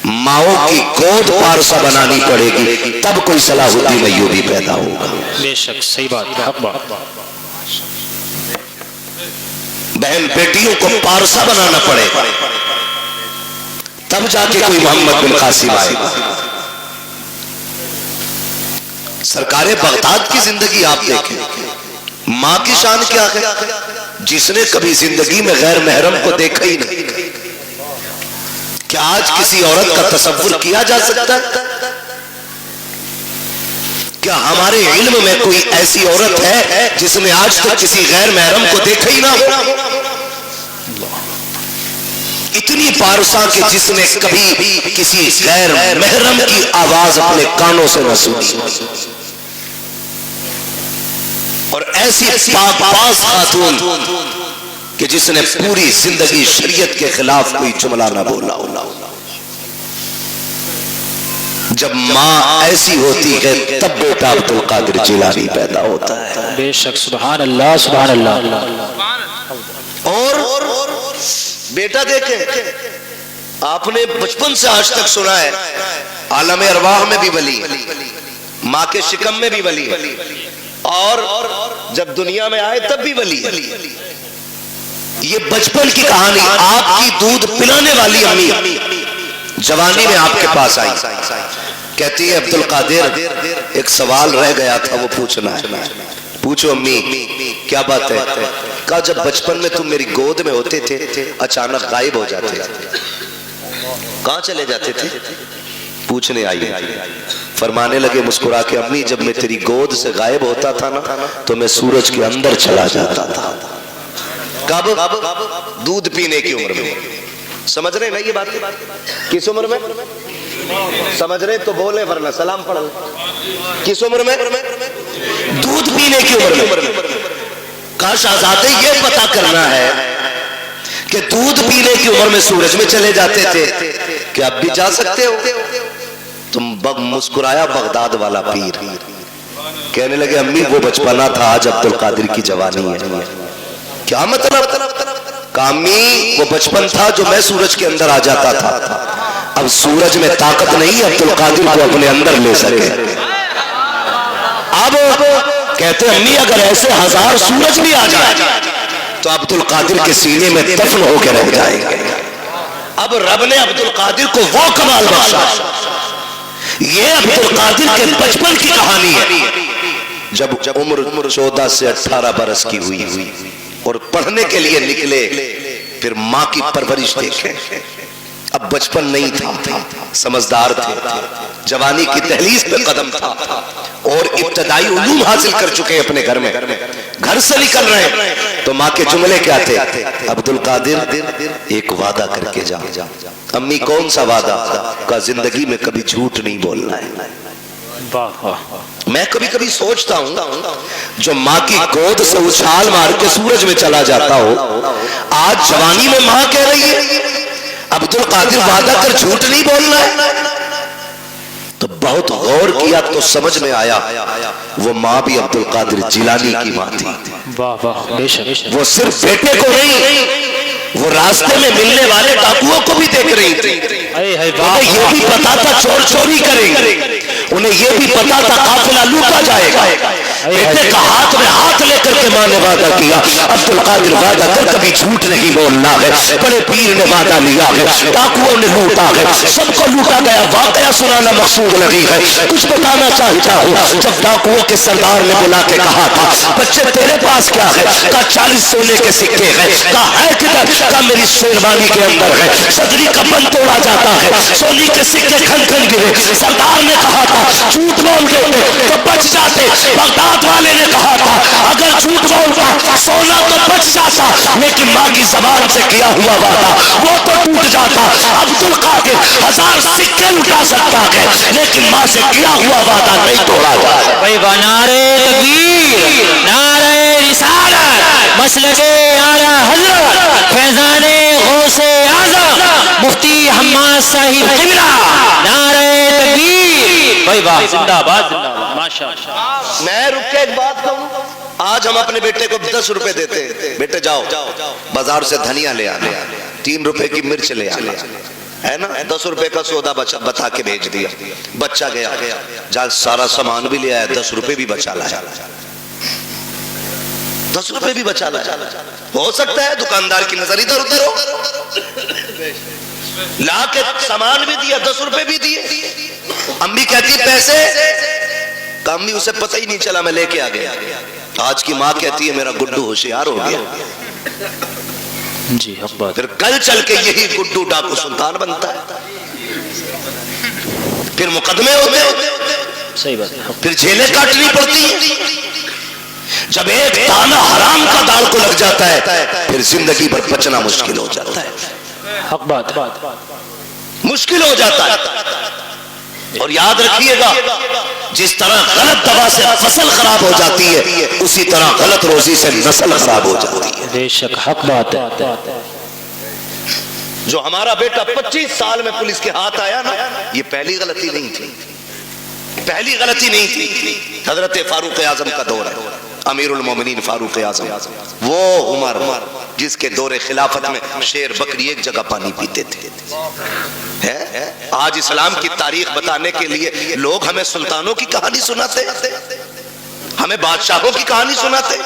माओ की गोद पारसा बनानी पड़ेगी, तब कोई सलाहुद्दीन अय्यूबी पैदा होगा। बेशक सही बात, बहन बेटियों को पारसा बनाना पड़ेगा, तब जाके कोई मोहम्मद बिन कासिम आएगा। सरकारे बगदाद की जिंदगी आप देखें, माँ की शान क्या है, जिसने कभी जिंदगी में गैर महरम को देखा ही नहीं। क्या आज किसी औरत का तसव्वुर किया जा सकता है? क्या हमारे इल्म में कोई ऐसी औरत है जिसने आज तक किसी गैर महरम को देखा ही ना हो? इतनी पारसा कि जिसने कभी भी किसी गैर महरम की आवाज अपने कानों से न सुनी। और ऐसी पाक-बाज़ खातून कि जिसने पूरी जिंदगी शरीयत के खिलाफ कोई जुमला ना बोला। जब माँ ऐसी होती है तब बेटा अब्दुल कादिर जिलानी पैदा होता है। बेशक, सुभान अल्लाह, सुभान अल्लाह। और बेटा देखे, आपने बचपन से आज तक सुना है आलम अरवाह में भी वली, माँ के शिकम में भी वली, और जब दुनिया में आए तब भी वली। ये बचपन की कहानी, आपकी दूध पिलाने वाली अम्मी जवानी में आपके पास आई, कहती है अब्दुल कादिर एक सवाल रह गया था, वो पूछना है। पूछो अम्मी, क्या बात है? कहा जब बचपन में तुम मेरी गोद में होते थे अचानक गायब हो जाते, कहां चले जाते थे? पूछने आई। फरमाने लगे मुस्कुरा के, अम्मी जब मैं तेरी गोद से गायब होता था ना तो मैं सूरज के अंदर चला जाता था। कब? दूध पीने की उम्र में। समझ रहे ना ये बात? किस उम्र में समझ रहे तो बोले, वरना सलाम पढ़ ले। किस उम्र में? दूध पीने की उम्र में। काश आजादे ये पता करना है कि दूध पीने की उम्र में सूरज में चले जाते थे, क्या अब भी जा सकते हो? तुम मुस्कुराया बगदाद वाला पीर, कहने लगे अम्मी वो बचपना था, आज अब्दुल कादिर की जवानी है। क्या मतलब? कामी वो बचपन था जो मैं सूरज के अंदर आ जाता था, अब सूरज में ताकत नहीं अब्दुल कादिर को अपने अंदर ले सके। अब कहते अम्मी अगर ऐसे 1000 सूरज भी आ जाए तो अब्दुल कादिर के सीने में दफन होकर रह जाएंगे। अब रब ने अब्दुल कादिर को वो कमाल बख्शा, ये अब्दुल कादिर के बचपन की कहानी है। जब उम्र 14 से 18 बरस की हुई और पढ़ने के लिए निकले, फिर माँ की परवरिश देखे। अब बचपन नहीं था, समझदार थे, जवानी की दहलीज पे कदम था और इब्तदाई उलूम हासिल कर चुके अपने घर में। घर से निकल रहे हैं तो माँ के जुमले क्या थे? अब्दुल कादिर एक वादा करके जा। अम्मी कौन सा वादा? का जिंदगी में कभी झूठ नहीं बोलना है। मैं कभी कभी सोचता हूं जो माँ की गोद से उछाल मार के सूरज में चला जाता हो, आज जवानी में माँ कह रही है अब्दुल कादिर वादा कर झूठ नहीं बोलना है। तो बहुत गौर किया तो समझ में आया वो माँ भी अब्दुल कादिर जिलानी की माँ थी। वाह वाह, बेशक। वो सिर्फ बेटे को नहीं, वो रास्ते में मिलने वाले डाकुओं को भी देख रही थी। उन्हें ये भी पता था चोर चोरी करेंगे, उन्हें ये भी पता था काफिला लूटा जाएगा। बेटे का हाथ में हाथ लेकर के माँ ने वादा किया अब्दुल कादिर वादा कर कभी झूठ नहीं बोलना है। बड़े पीर ने वादा लिया है, डाकुओं ने लूटा है, सबको लूटा गया। वाकया सुनाना मकसूद नहीं है, कुछ बताना चाहता हूँ। जब डाकुओं के सरदार ने बुला के कहा था बच्चे तेरे पास क्या है? का 40 सोने के सिक्के हैं। कहा है किधर? का मेरी शेरवानी के अंदर है। सदरी का बंद तोड़ा जाता है, सोने के सिक्के खन खन गिरे। सरदार ने कहा था झूठ बोल देते तो बच जाते। बगदाद वाले ने कहा था अगर झूठ बोलता सोना तो बच जाता, लेकिन माँ की जबान से किया हुआ वादा वो तो टूट जाता। अब्दुल कादिर 1000 सिक्के लुटा सकता है, लेकिन माँ से किया हुआ वादा नहीं तोड़ा जाता। भाई नारे तकबीर, नारे रिसालत, मसलके आला हज़रत फैज़ाने गौसे आज़म मुफ्ती हम्माद साहिब क़िबला, नारे तकबीर। भाई वाह, जिंदाबाद जिंदाबाद, माशाअल्लाह। मैं रुक के एक बात कहूं, आज हम अपने बेटे को 10 रुपए देते हैं, बेटे जाओ बाजार से धनिया ले आना, 3 रुपए की मिर्च ले आना, है ना? 10 रुपए का सौदा बता के भेज दिया, बच्चा गया, जहाँ सारा सामान भी ले आया, 10 रुपए भी बचा लाया, 10 रुपए भी बचा लाया। हो सकता है दुकानदार की नजर इधर उधर हो, ला के सामान भी दिया, 10 रुपए भी दिए। अम्मी कहती पैसे, अम्मी उसे पता ही नहीं चला, मैं लेके आ गया। आज की माँ कहती है मेरा गुड्डू होशियार हो गया जी। हम बात फिर कल चल के यही गुड्डू डाकू सुल्तान बनता है, फिर मुकदमे होते होते, सही बात है, फिर जेलें काटनी पड़ती है। जब एक दाना हराम का दाल को लग जाता है फिर जिंदगी भर बचना मुश्किल हो जाता है। हक बात, मुश्किल हो जाता है। और याद रखिएगा जिस तरह गलत दवा से फसल खराब हो जाती है, उसी तरह गलत रोजी से नस्ल खराब हो जाती है। बेशक हक बात है। जो हमारा बेटा 25 साल में पुलिस के हाथ आया ना, ये पहली गलती नहीं थी, पहली गलती नहीं थी। हजरत फारूक आजम का दौर है, अमीरुल मोमिनीन फारूक आजम, वो उमर जिसके दौरे खिलाफत में शेर बकरी एक जगह पानी पीते थे। है? आज इस्लाम की तारीख बताने के लिए लोग हमें सुल्तानों की कहानी सुनाते, हमें बादशाहों की कहानी सुनाते।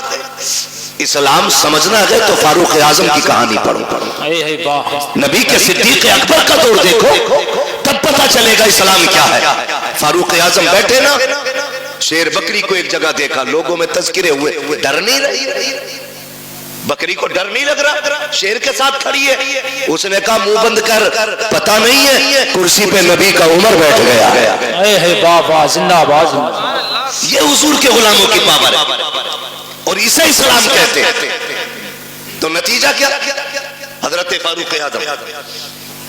इस्लाम समझना है तो फारूक आजम की कहानी पढ़ो, नबी के सिद्दीक अकबर का दौर देखो, तब पता चलेगा इस्लाम क्या है। फारूक आजम बैठे ना, शेर बकरी को एक जगह देखा, लोगों में तज़किरे हुए, डर नहीं रही, बकरी को डर नहीं लग रहा, शेर के साथ खड़ी है। उसने कहा मुंह बंद कर, पता नहीं है कुर्सी पे नबी का उमर बैठ गया। जिंदाबाद। ये हुजूर के गुलामों की पावर है और इसे इस्लाम कहते हैं। तो नतीजा क्या? हजरत फारूक आज़म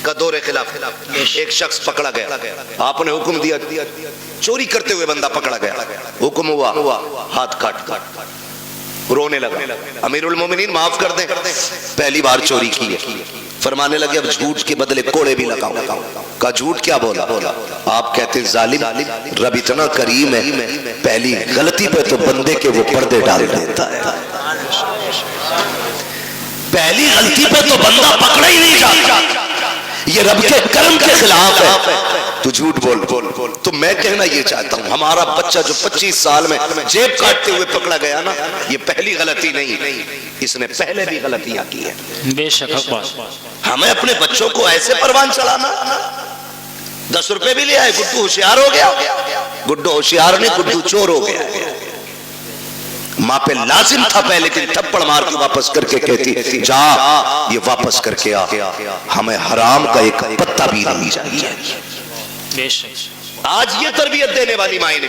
का दौरे खिलाफ एक शख्स पकड़ा गया, आपने हुक्म दिया, चोरी करते हुए बंदा पकड़ा गया, हुक्म हुआ हाथ काट, रोने लगा, अमीरुल मोमिनीन माफ कर दें, पहली बार चोरी की है। फरमाने लगे अब झूठ के बदले कोड़े भी लगाओ। का झूठ क्या बोला? आप कहते जालिम, रब इतना करीम है, पहली गलती पे तो बंदे के वो पर्दे डाल देता है, पहली गलती पे तो बंदा पकड़ा ही नहीं जाता, ये रब के कर्म के खिलाफ है। तू झूठ बोल। तो मैं कहना ये चाहता हूँ, हमारा बच्चा जो 25 साल में जेब काटते हुए पकड़ा गया ना, ये पहली गलती नहीं, इसने पहले भी गलतियां की है। बेशक हमें अपने बच्चों को ऐसे परवान चलाना, 10 रुपए भी ले आए, गुड्डू होशियार हो गया, गुड्डू होशियार नहीं, गुड्डू चोर हो गया। माँ पे लाजिम था पहले दिन थप्पड़ मार के वापस करके कहती जा ये वापस करके आ, हमें हराम का एक पत्ता भी नहीं चाहिए। आज ये तरबियत देने वाली माँ ने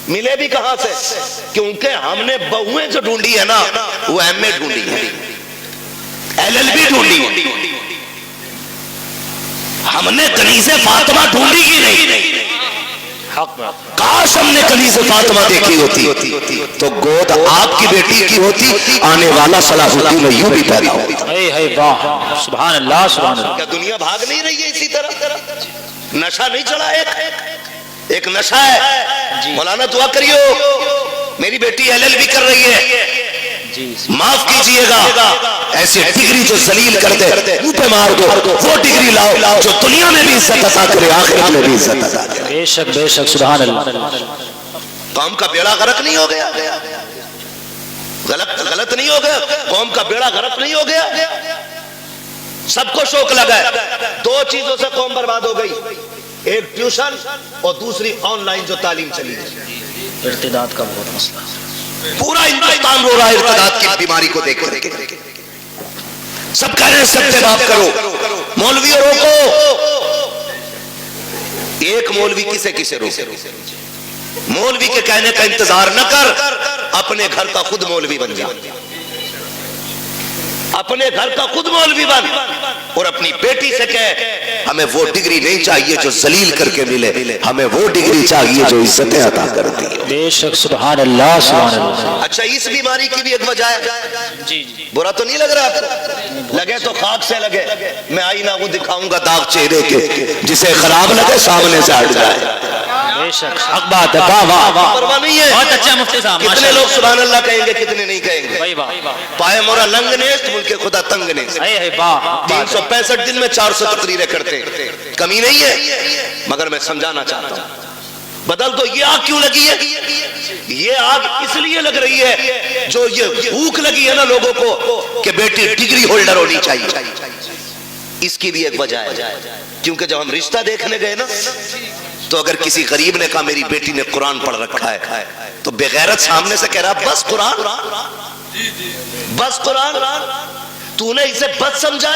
मिले भी कहां से? क्योंकि हमने बहुएं जो ढूंढी है ना, वो एमए ढूंढी है, एलएलबी ढूंढी है, हमने कनीज़े फातिमा ढूंढी ही नहीं। काश हमने कनीज़े फातिमा देखी होती तो गोद आपकी बेटी की होती, आने वाला सलाहुद्दीन अय्यूबी पैदा होता। सुभान अल्लाह, सुभान अल्लाह। क्या दुनिया भाग नहीं रही है इसी तरह? नशा नहीं चला, एक नशा है। मौलाना दुआ करियो, मेरी बेटी एलएलबी कर रही है, माफ कीजिएगा, ऐसे डिग्री जो जलील कर दे मुंह पे मार दो, वो डिग्री लाओ जो दुनिया में भी इज्जत अता करे, आखिरत में भी इज्जत अता करे। बेशक बेशक, सुभान अल्लाह। कौम का बेड़ा गर्क नहीं हो गया, गलत नहीं हो गया, कौम का बेड़ा गर्क नहीं हो गया। सबको शौक लगा है, 2 चीजों से कौम बर्बाद हो गई, एक ट्यूशन और दूसरी ऑनलाइन जो तालीम चली है। इर्तिदाद का बहुत मसला, पूरा हिंदुस्तान रो रहा है इर्तिदाद की बीमारी को देख करके। सब कह रहे हैं सबसे बात करो, मौलवी रोको। एक मौलवी किसे रोके? मौलवी के कहने का इंतजार न कर, अपने घर का खुद मौलवी बन जा, अपने घर का खुद मौलवी बन, और अपनी बेटी से कह हमें वो डिग्री नहीं चाहिए जो जलील करके मिले, हमें वो डिग्री चाहिए जो इज्जतें अता करती है। बेशक, सुभान अल्लाह, सुभान अल्लाह। अच्छा, इस बीमारी की भी एक वजह है। जी, बुरा तो नहीं लग रहा आपको? लगे तो खाक से लगे, मैं आईना को दिखाऊंगा दाग चेहरे के, जिसे खराब लगे सामने से हट जाए। बेशक, हक बात है, वाह वाह वाह, परवाह नहीं है। बहुत अच्छा मुफ्ती साहब। कितने लोग सुभान अल्लाह कहेंगे, कितने नहीं कहेंगे? पाए मोरा लंग ने मुल्के खुदा तंग ने। 365 दिन में 400 तकरीरें करते, कमी नहीं है। मगर मैं समझाना चाहता हूँ, बदल दो। ये आग क्यों लगी है? ये आग इसलिए लग रही है, जो ये भूख लगी है ना लोगों को कि बेटी डिग्री होल्डर होनी चाहिए, इसकी भी एक वजह है। क्योंकि जब हम रिश्ता देखने गए ना, तो अगर किसी गरीब ने कहा मेरी बेटी ने कुरान पढ़ रखा है, तो बेगैरत सामने से कह रहा बस कुरान, बस कुरान, तूने इसे बस समझा,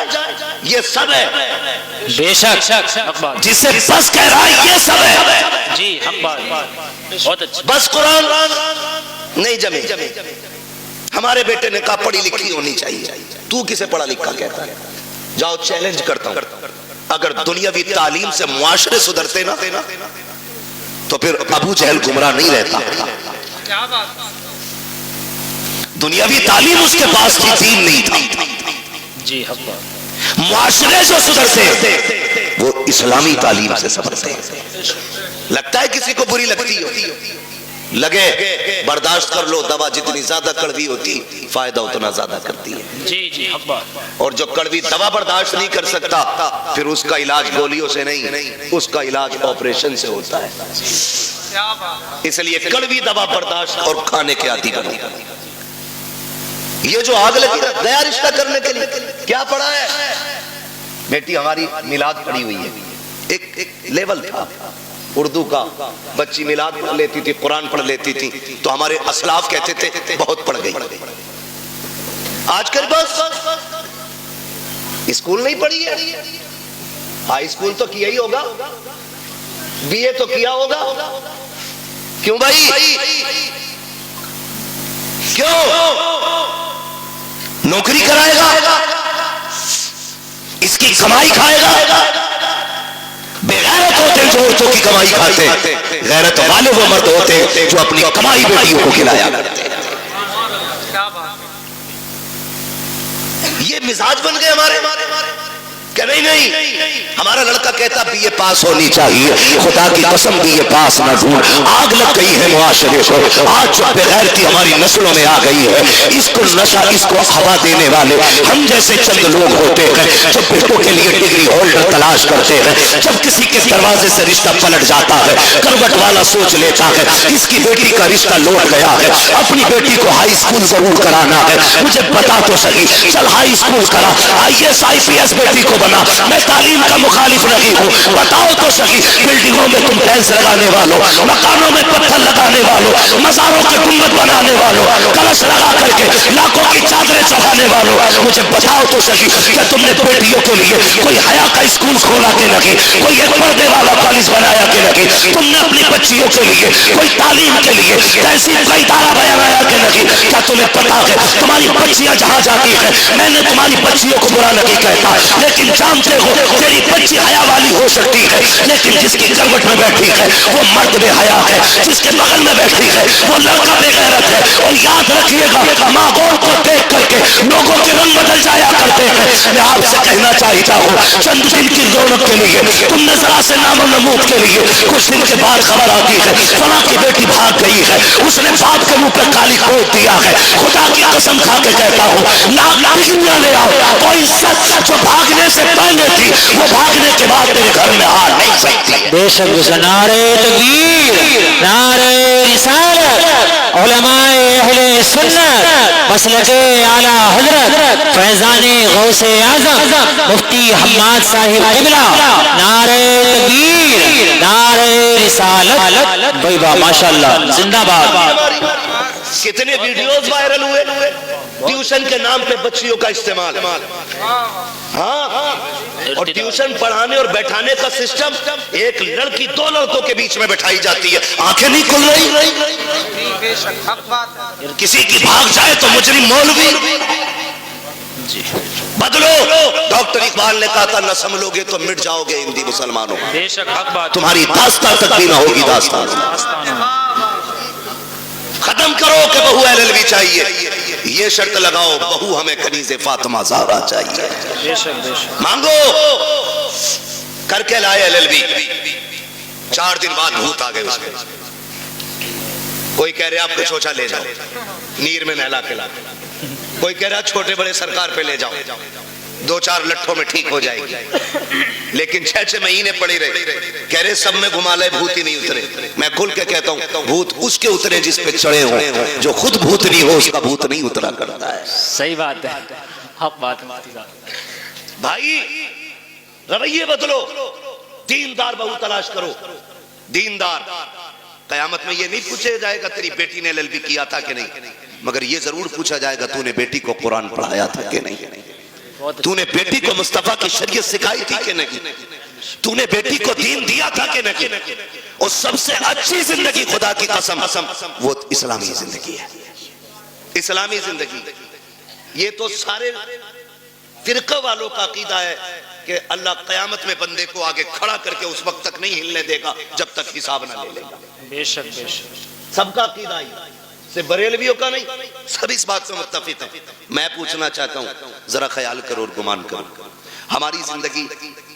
ये सब है। बेशक, जिसे बस कह रहा है ये सब है। जी, बहुत अच्छा। बस कुरान नहीं जमे। हमारे बेटे ने कहा पढ़ी लिखी होनी चाहिए, तू किसे पढ़ा लिखा कहता है? जाओ चैलेंज करता हूं, अगर दुनियावी तालीम से मुआशरे सुधरते ना, तो फिर अबू जहल गुमराह नहीं रहता। क्या बात? दुनियावी तालीम उसके पास की, दीन नहीं था। जी, मुआशरे जो सुधरते वो इस्लामी तालीम से सुधरते। लगता है किसी को बुरी लगती हो, लगे बर्दाश्त कर लो, दवा जितनी ज्यादा कड़वी होती फायदा उतना ज्यादा करती है। जी जी, और जो कड़वी दवा बर्दाश्त नहीं कर सकता, फिर उसका इलाज गोलियों से नहीं, उसका इलाज ऑपरेशन से होता है। इसलिए कड़वी दवा बर्दाश्त और खाने के आदी बनो। ये जो आग लगी नया रिश्ता करने के लिए, क्या पढ़ा है? बेटी हमारी मिलाद पढ़ी हुई है, एक लेवल था उर्दू का, बच्ची मिलाद पढ़ लेती थी, कुरान पढ़ लेती थी, तो हमारे असलाफ कहते थे बहुत पढ़ गई। आजकल बस स्कूल नहीं पढ़ी है, हाई स्कूल तो किया ही होगा, बीए तो किया होगा। क्यों भाई? क्यों? नौकरी कराएगा, किसकी कमाई खाएगा? बेगैरत होते जो औरतों की कमाई खाते, गैरत वाले वो मर्द होते जो अपनी कमाई बेटियों को खिलाया करते। ये मिजाज बन गए हमारे क्या? नहीं, हमारा लड़का कहता बीए पास होनी चाहिए, खुदा की कसम बीए पास ना ढूंढ। आग लग गई है मुआशरे को, आज जो बेगैरती हमारी नस्लों में आ गई है, इसको नशा, इसको हवा देने वाले हम जैसे चंद लोग होते हैं जो बेटों के लिए डिग्री होल्डर तलाश करते हैं। जब किसी के दरवाजे से रिश्ता पलट जाता है, करवट वाला सोच लेता है इसकी बेटी का रिश्ता लौट गया है, अपनी बेटी को हाई स्कूल जरूर कराना है, मुझे बता तो सही, चल हाई स्कूल करा, IAS IPS बेटी को बना। मैं तालीम का मुखालिफ नहीं हूँ, बताओ तो सही, बिल्डिंगों में तुम टाइल्स लगाने वालों, मकानों में पत्थर लगाने वालों, मज़ारों के गुंबद बनाने वालों, कलश लगा करके लाखों की चादरें चढ़ाने वालों, मुझे बताओ तो सही, क्या तुमने बेटियों के लिए कोई हया का स्कूल खोला के नहीं, कोई एक पर्दे वाला कॉलेज बनाया के नहीं, तुमने अपनी बच्चियों के लिए कोई तालीम के लिए तहसील का इदारा बनाया के नहीं? क्या तुम्हें पता है तुम्हारी बच्चियां जहां जाती है, मैंने तुम्हारी बच्चियों को बुरा नहीं कहता, लेकिन जानते हो तेरी बच्ची हया वाली हो सकती है, लेकिन जिसकी करवट में बैठी है वो मर्द बेहया है, जिसके बगल में बैठी है वो लड़का बेगैरत है। और याद रखिएगा, माहौल को देख करके लोगों के रंग बदल जाया करते हैं। मैं आपसे कहना चाहता हूँ, चंद दिन की रौनक के लिए तुमने जरा से नामो नमूद के लिए कुछ दिन के बाद खबर आती है फला की बेटी भाग गई है, उसने बाप के मुंह पर काली कोट दिया है। खुदा की कसम खा के कहता हूँ, लाख डिग्रियां ले आओ, कोई सच जो भागने से पहले थी वो भागने के बाद तेरे घर में आ नहीं सकती है। बेशक नारे तकबीर, नारे रिसालत, उलमाए अहले सुन्नत, मसलके आला हजरत फैजाने गौसे आज़म मुफ्ती हम्माद साहिब क़िबला, नारे तकबीर, नारे रिसालत, भाई वाह माशाअल्लाह, जिंदाबाद। कितने वीडियोस वायरल हुए ट्यूशन के नाम पे बच्चियों का इस्तेमाल। हाँ, और ट्यूशन पढ़ाने और बैठाने का सिस्टम, एक लड़की दो लड़कों के बीच में बैठाई जाती है, आंखें नहीं खुल रही, किसी की भाग जाए तो मुजरिम मौलवी। बदलो, डॉक्टर इकबाल ने कहा था न संभलोगे तो मिट जाओगे हिंदी मुसलमानों, तुम्हारी दास्तां तक भी ना होगी दास्तां। खत्म करो कि बहू LLB चाहिए, ये शर्त लगाओ बहू हमें कनीज़े फातिमा ज़हरा चाहिए। मांगो, करके लाए LLB, 4 दिन बाद भूत आ गए उसमें। कोई कह रहे आपको शौचा ले जाओ, नीर में नहला के ला, कोई कह रहा छोटे बड़े सरकार पे ले जाओ, 2-4 लट्ठों में ठीक हो जाएगी, लेकिन 6-6 महीने पड़े रहे, कह रहे सब में घुमा ले भूत ही नहीं उतरे। मैं खुल के कहता हूँ, भूत उसके उतरे जिस पे चढ़े हो, जो खुद भूत नहीं हो उसका भूत नहीं उतरा करता है। सही बात है, हक बात भाई, रवैये बदलो, दीनदार बहू तलाश करो, दीनदार। कयामत में ये नहीं पूछा जाएगा तेरी बेटी ने LLB किया था कि नहीं, मगर ये जरूर पूछा जाएगा तूने बेटी को कुरान पढ़ाया था कि नहीं, तूने बेटी को मुस्तफा की शरीयत सिखाई थी कि नहीं, तूने बेटी को दीन दिया था कि नहीं। और सबसे अच्छी जिंदगी खुदा की कसम वो इस्लामी जिंदगी है, इस्लामी जिंदगी। ये तो सारे फिरका वालों का अकीदा है कि अल्लाह कयामत में बंदे को आगे खड़ा करके उस वक्त तक नहीं हिलने देगा जब तक हिसाब ना ले लेगा। बेशक बेशक, सबका अकीदा है, सिर्फ बरेलवियों का नहीं, सब इस बात से मुत्तफिक है। मैं पूछना चाहता हूँ, जरा ख्याल करो और गुमान करो, हमारी जिंदगी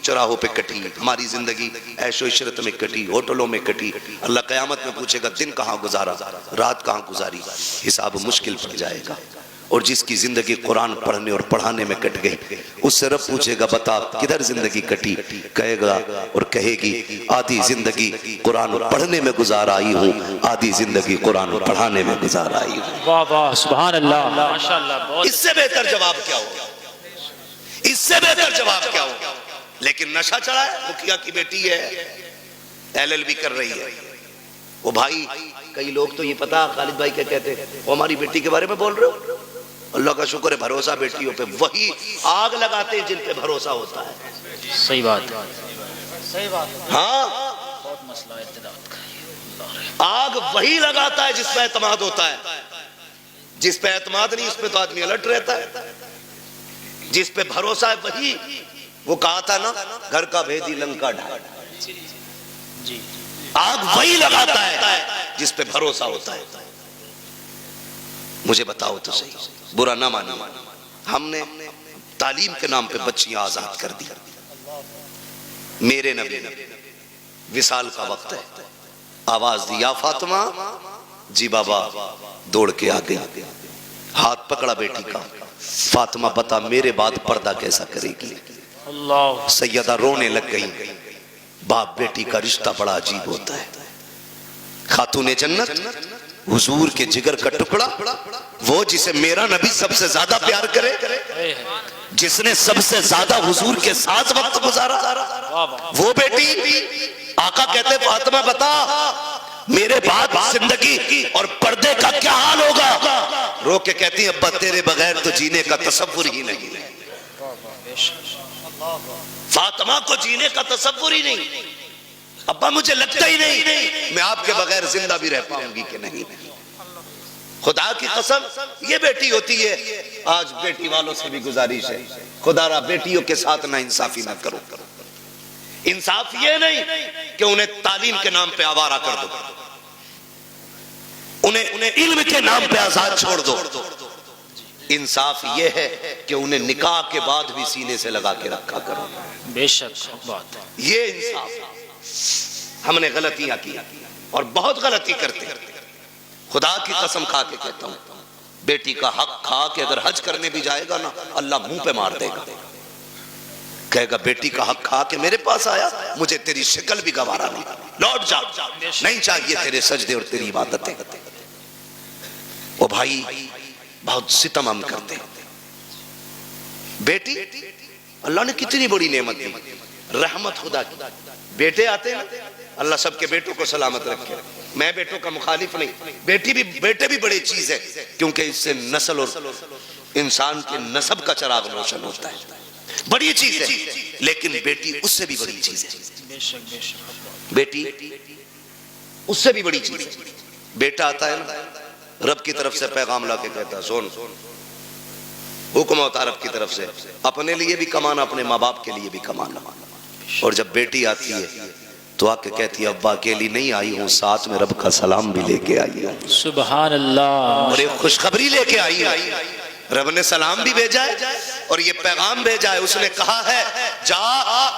चौराहों पे कटी, हमारी जिंदगी ऐशो इशरत में कटी, होटलों में कटी। अल्लाह कयामत में पूछेगा दिन कहाँ गुजारा, रात कहाँ गुजारी, हिसाब मुश्किल पड़ जाएगा। और जिसकी जिंदगी कुरान पढ़ने और पढ़ाने में कट गई, उससे रब पूछेगा बता किधर जिंदगी कटी, कहेगा और कहेगी आधी जिंदगी कुरान पढ़ने में गुजार आई हूँ, आधी जिंदगी कुरान पढ़ाने में गुजार आई हूँ। वाह वाह, सुभान अल्लाह, माशाअल्लाह। इससे बेहतर जवाब क्या होगा, इससे बेहतर जवाब क्या होगा। लेकिन नशा चढ़ा है, मुखिया की बेटी है, LLB कर रही है। वो भाई, कई लोग तो ये पता खालिद भाई क्या कहते हैं, वो हमारी बेटी के बारे में बोल रहे हो, अल्लाह का शुक्र है भरोसा बेटियों पे, वही आग लगाते हैं जिन पे भरोसा होता है। सही बात, सही बात। हाँ, बहुत मसला इत्तेदाद का, आग वही लगाता है जिस पे एतमाद होता है, जिस पे एतमाद नहीं उस पे तो आदमी अलर्ट रहता है, जिस पे भरोसा है वही वो कहा था ना, घर का भेदी लंका ढाल। जी आग वही लगाता है जिस पे भरोसा होता है। मुझे बताओ तो सही, बुरा ना मानो, हमने तालीम के नाम पे बच्चियां आजाद कर दी। मेरे नबी विसाल का वक्त है, आवाज दी या फातिमा, जी बाबा दौड़ के आ गई, हाथ पकड़ा बेटी का, फातिमा बता मेरे बाद पर्दा कैसा करेगी। अल्लाह। सैयदा रोने लग गई। बाप बेटी का रिश्ता बड़ा अजीब होता है। खातूने जन्नत हुजूर के जिगर का टुकड़ा, वो जिसे मेरा नबी सबसे ज्यादा प्यार करे, जिसने सबसे ज्यादा हुजूर के साथ वक्त गुजारा, वो बेटी आका कहते फातिमा बता मेरे बाद जिंदगी और पर्दे का क्या हाल होगा। रो के कहती है अब्बा तेरे बगैर तो जीने का तसव्वुर ही नहीं। फातिमा को जीने का तसव्वुर ही नहीं, अब्बा मुझे लगता ही नहीं मैं आपके बगैर जिंदा भी रह पाऊंगी कि नहीं। खुदा की कसम ये बेटी होती है। आज बेटी वालों से भी गुजारिश है, खुदारा बेटियों के साथ ना इंसाफी ना करो। इंसाफ ये नहीं कि उन्हें तालीम के नाम पे आवारा कर दो, उन्हें इल्म के नाम पे आजाद छोड़ दो। इंसाफ ये है कि उन्हें निकाह के बाद भी सीने से लगा के रखा करो। बेशक बात, ये इंसाफ। हमने गलतियां की और बहुत गलती करते हैं। खुदा की कसम खा के कहता हूं, बेटी का हक खा के अगर हज करने भी जाएगा ना, अल्लाह मुंह पे मार देगा, कहेगा बेटी का हक खा के मेरे पास आया, मुझे तेरी शक्ल भी गवारा नहीं, लौट जा, नहीं चाहिए तेरे सजदे और तेरी इबादतें। ओ भाई बहुत सितम हम करते हैं। बेटी अल्लाह ने कितनी बड़ी नेमत दी, रहमत खुदा की। बेटे आते हैं, अल्लाह सबके बेटों को सलामत रखे। मैं बेटों का मुखालिफ नहीं, बेटे भी बड़ी चीज है, क्योंकि इससे नस्ल और इंसान के नस्ब का चिराग रोशन होता है, बड़ी चीज है। लेकिन बेटी उससे भी बड़ी चीज है। बेटी उससे भी बड़ी चीज है। बेटा आता है ना, रब की तरफ से पैगाम ला के कहता है सुन, हुक्म होता रब की तरफ से, अपने लिए भी कमाना, अपने माँ बाप के लिए भी कमाना। और जब बेटी आती है तो आके कहती है अब्बा अकेली नहीं आई हूँ, साथ में रब का सलाम भी लेके आई हूँ। सुभान अल्लाह। और एक खुशखबरी लेके आई है, रब ने सलाम भी भेजा है और ये पैगाम भेजा है। उसने कहा है जा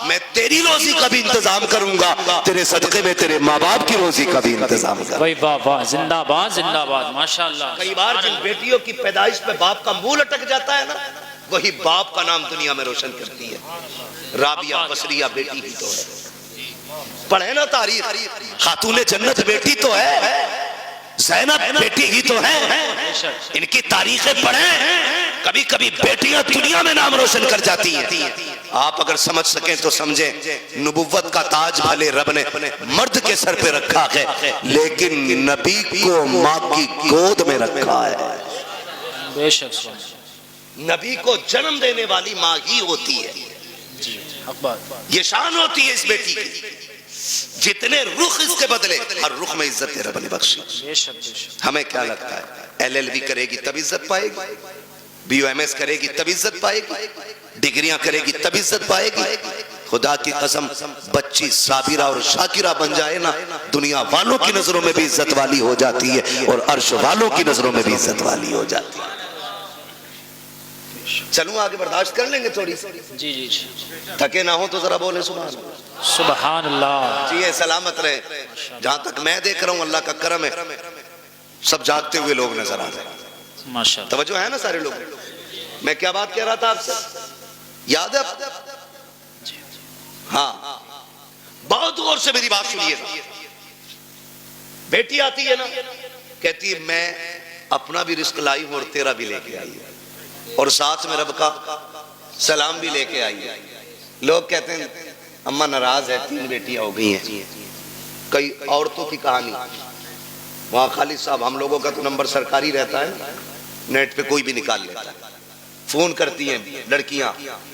मैं तेरी रोजी का भी इंतजाम करूंगा, तेरे सदके में तेरे माँ बाप की रोजी का भी इंतजाम करूंगा। भाई वाह वाह, जिंदाबाद जिंदाबाद, माशाअल्लाह। कई बार जिन बेटियों की पैदाइश पे बाप का मुंह लटक जाता है ना, वही बाप का नाम दुनिया में रोशन करती है। राबिया बसरिया बेटी ही तो है, पढ़े ना तारीख, खातूने जन्नत बेटी तो है, ज़ैनब बेटी ही तो है। इनकी तारीखें पढ़ें, कभी कभी बेटियां दुनिया में नाम रोशन कर जाती हैं। आप अगर समझ सकें तो समझें, नबुव्वत का ताज भले रब ने मर्द के सर पे रखा है, लेकिन नबी को माँ की गोद में रखा है। बेशक नबी को जन्म देने वाली माँ ही होती है। ये शान होती है इस बेटी की। जितने रुख इसके बदले, हर रुख में इज्जत रब ने बख्शी। हमें क्या लगता है LLB करेगी तब इज्जत पाएगी, BUMS करेगी तब इज्जत पाएगी, डिग्रियां करेगी तब इज्जत पाएगी। खुदा की कसम बच्ची साबिरा और शाकिरा बन जाए ना, दुनिया वालों की नजरों में भी इज्जत वाली हो जाती है और अर्श वालों की नजरों में भी इज्जत वाली हो जाती है। चलूं आगे, बर्दाश्त कर लेंगे थोड़ी सी। जी जी जी, थके ना हो तो जरा बोले सुभान अल्लाह। सुभान अल्लाह। जी सलामत रहे। जहां तक मैं देख रहा हूं अल्लाह का करम है, सब जागते हुए लोग नजर आ रहे हैं। माशाअल्लाह, तवज्जो है ना सारे लोग। मैं क्या बात कह रहा था आपसे, याद है? हाँ, बहुत गौर से मेरी बात सुनिए। बेटी आती है ना, कहती है मैं अपना भी रिस्क लाई हूं और तेरा भी लेके आई है, और साथ में रब का सलाम भी लेके आई है। लोग कहते हैं अम्मा नाराज है, 3 बेटियां हो गई हैं। कई औरतों की कहानी, वहाँ खालिद साहब हम लोगों का तो नंबर सरकारी रहता है, नेट पे कोई भी निकाल लेता है। फोन करती हैं लड़कियां,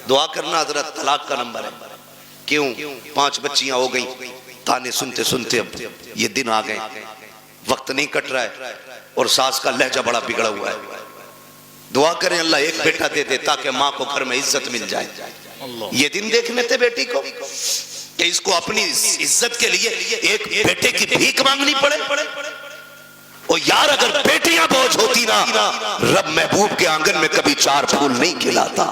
दुआ करना हजरत तलाक का नंबर है। क्यों? 5 बच्चियां हो गई। ताने सुनते सुनते अब ये दिन आ गए, वक्त नहीं कट रहा है और सास का लहजा बड़ा बिगड़ा हुआ है। दुआ करें अल्लाह एक बेटा दे दे ताकि माँ को घर में इज्जत मिल जाए। ये दिन देखने थे बेटी को कि इसको अपनी इज्जत के लिए एक बेटे की भीख मांगनी पड़े। और यार अगर बेटियां बोझ होती ना, रब महबूब के आंगन में कभी 4 फूल नहीं खिलाता।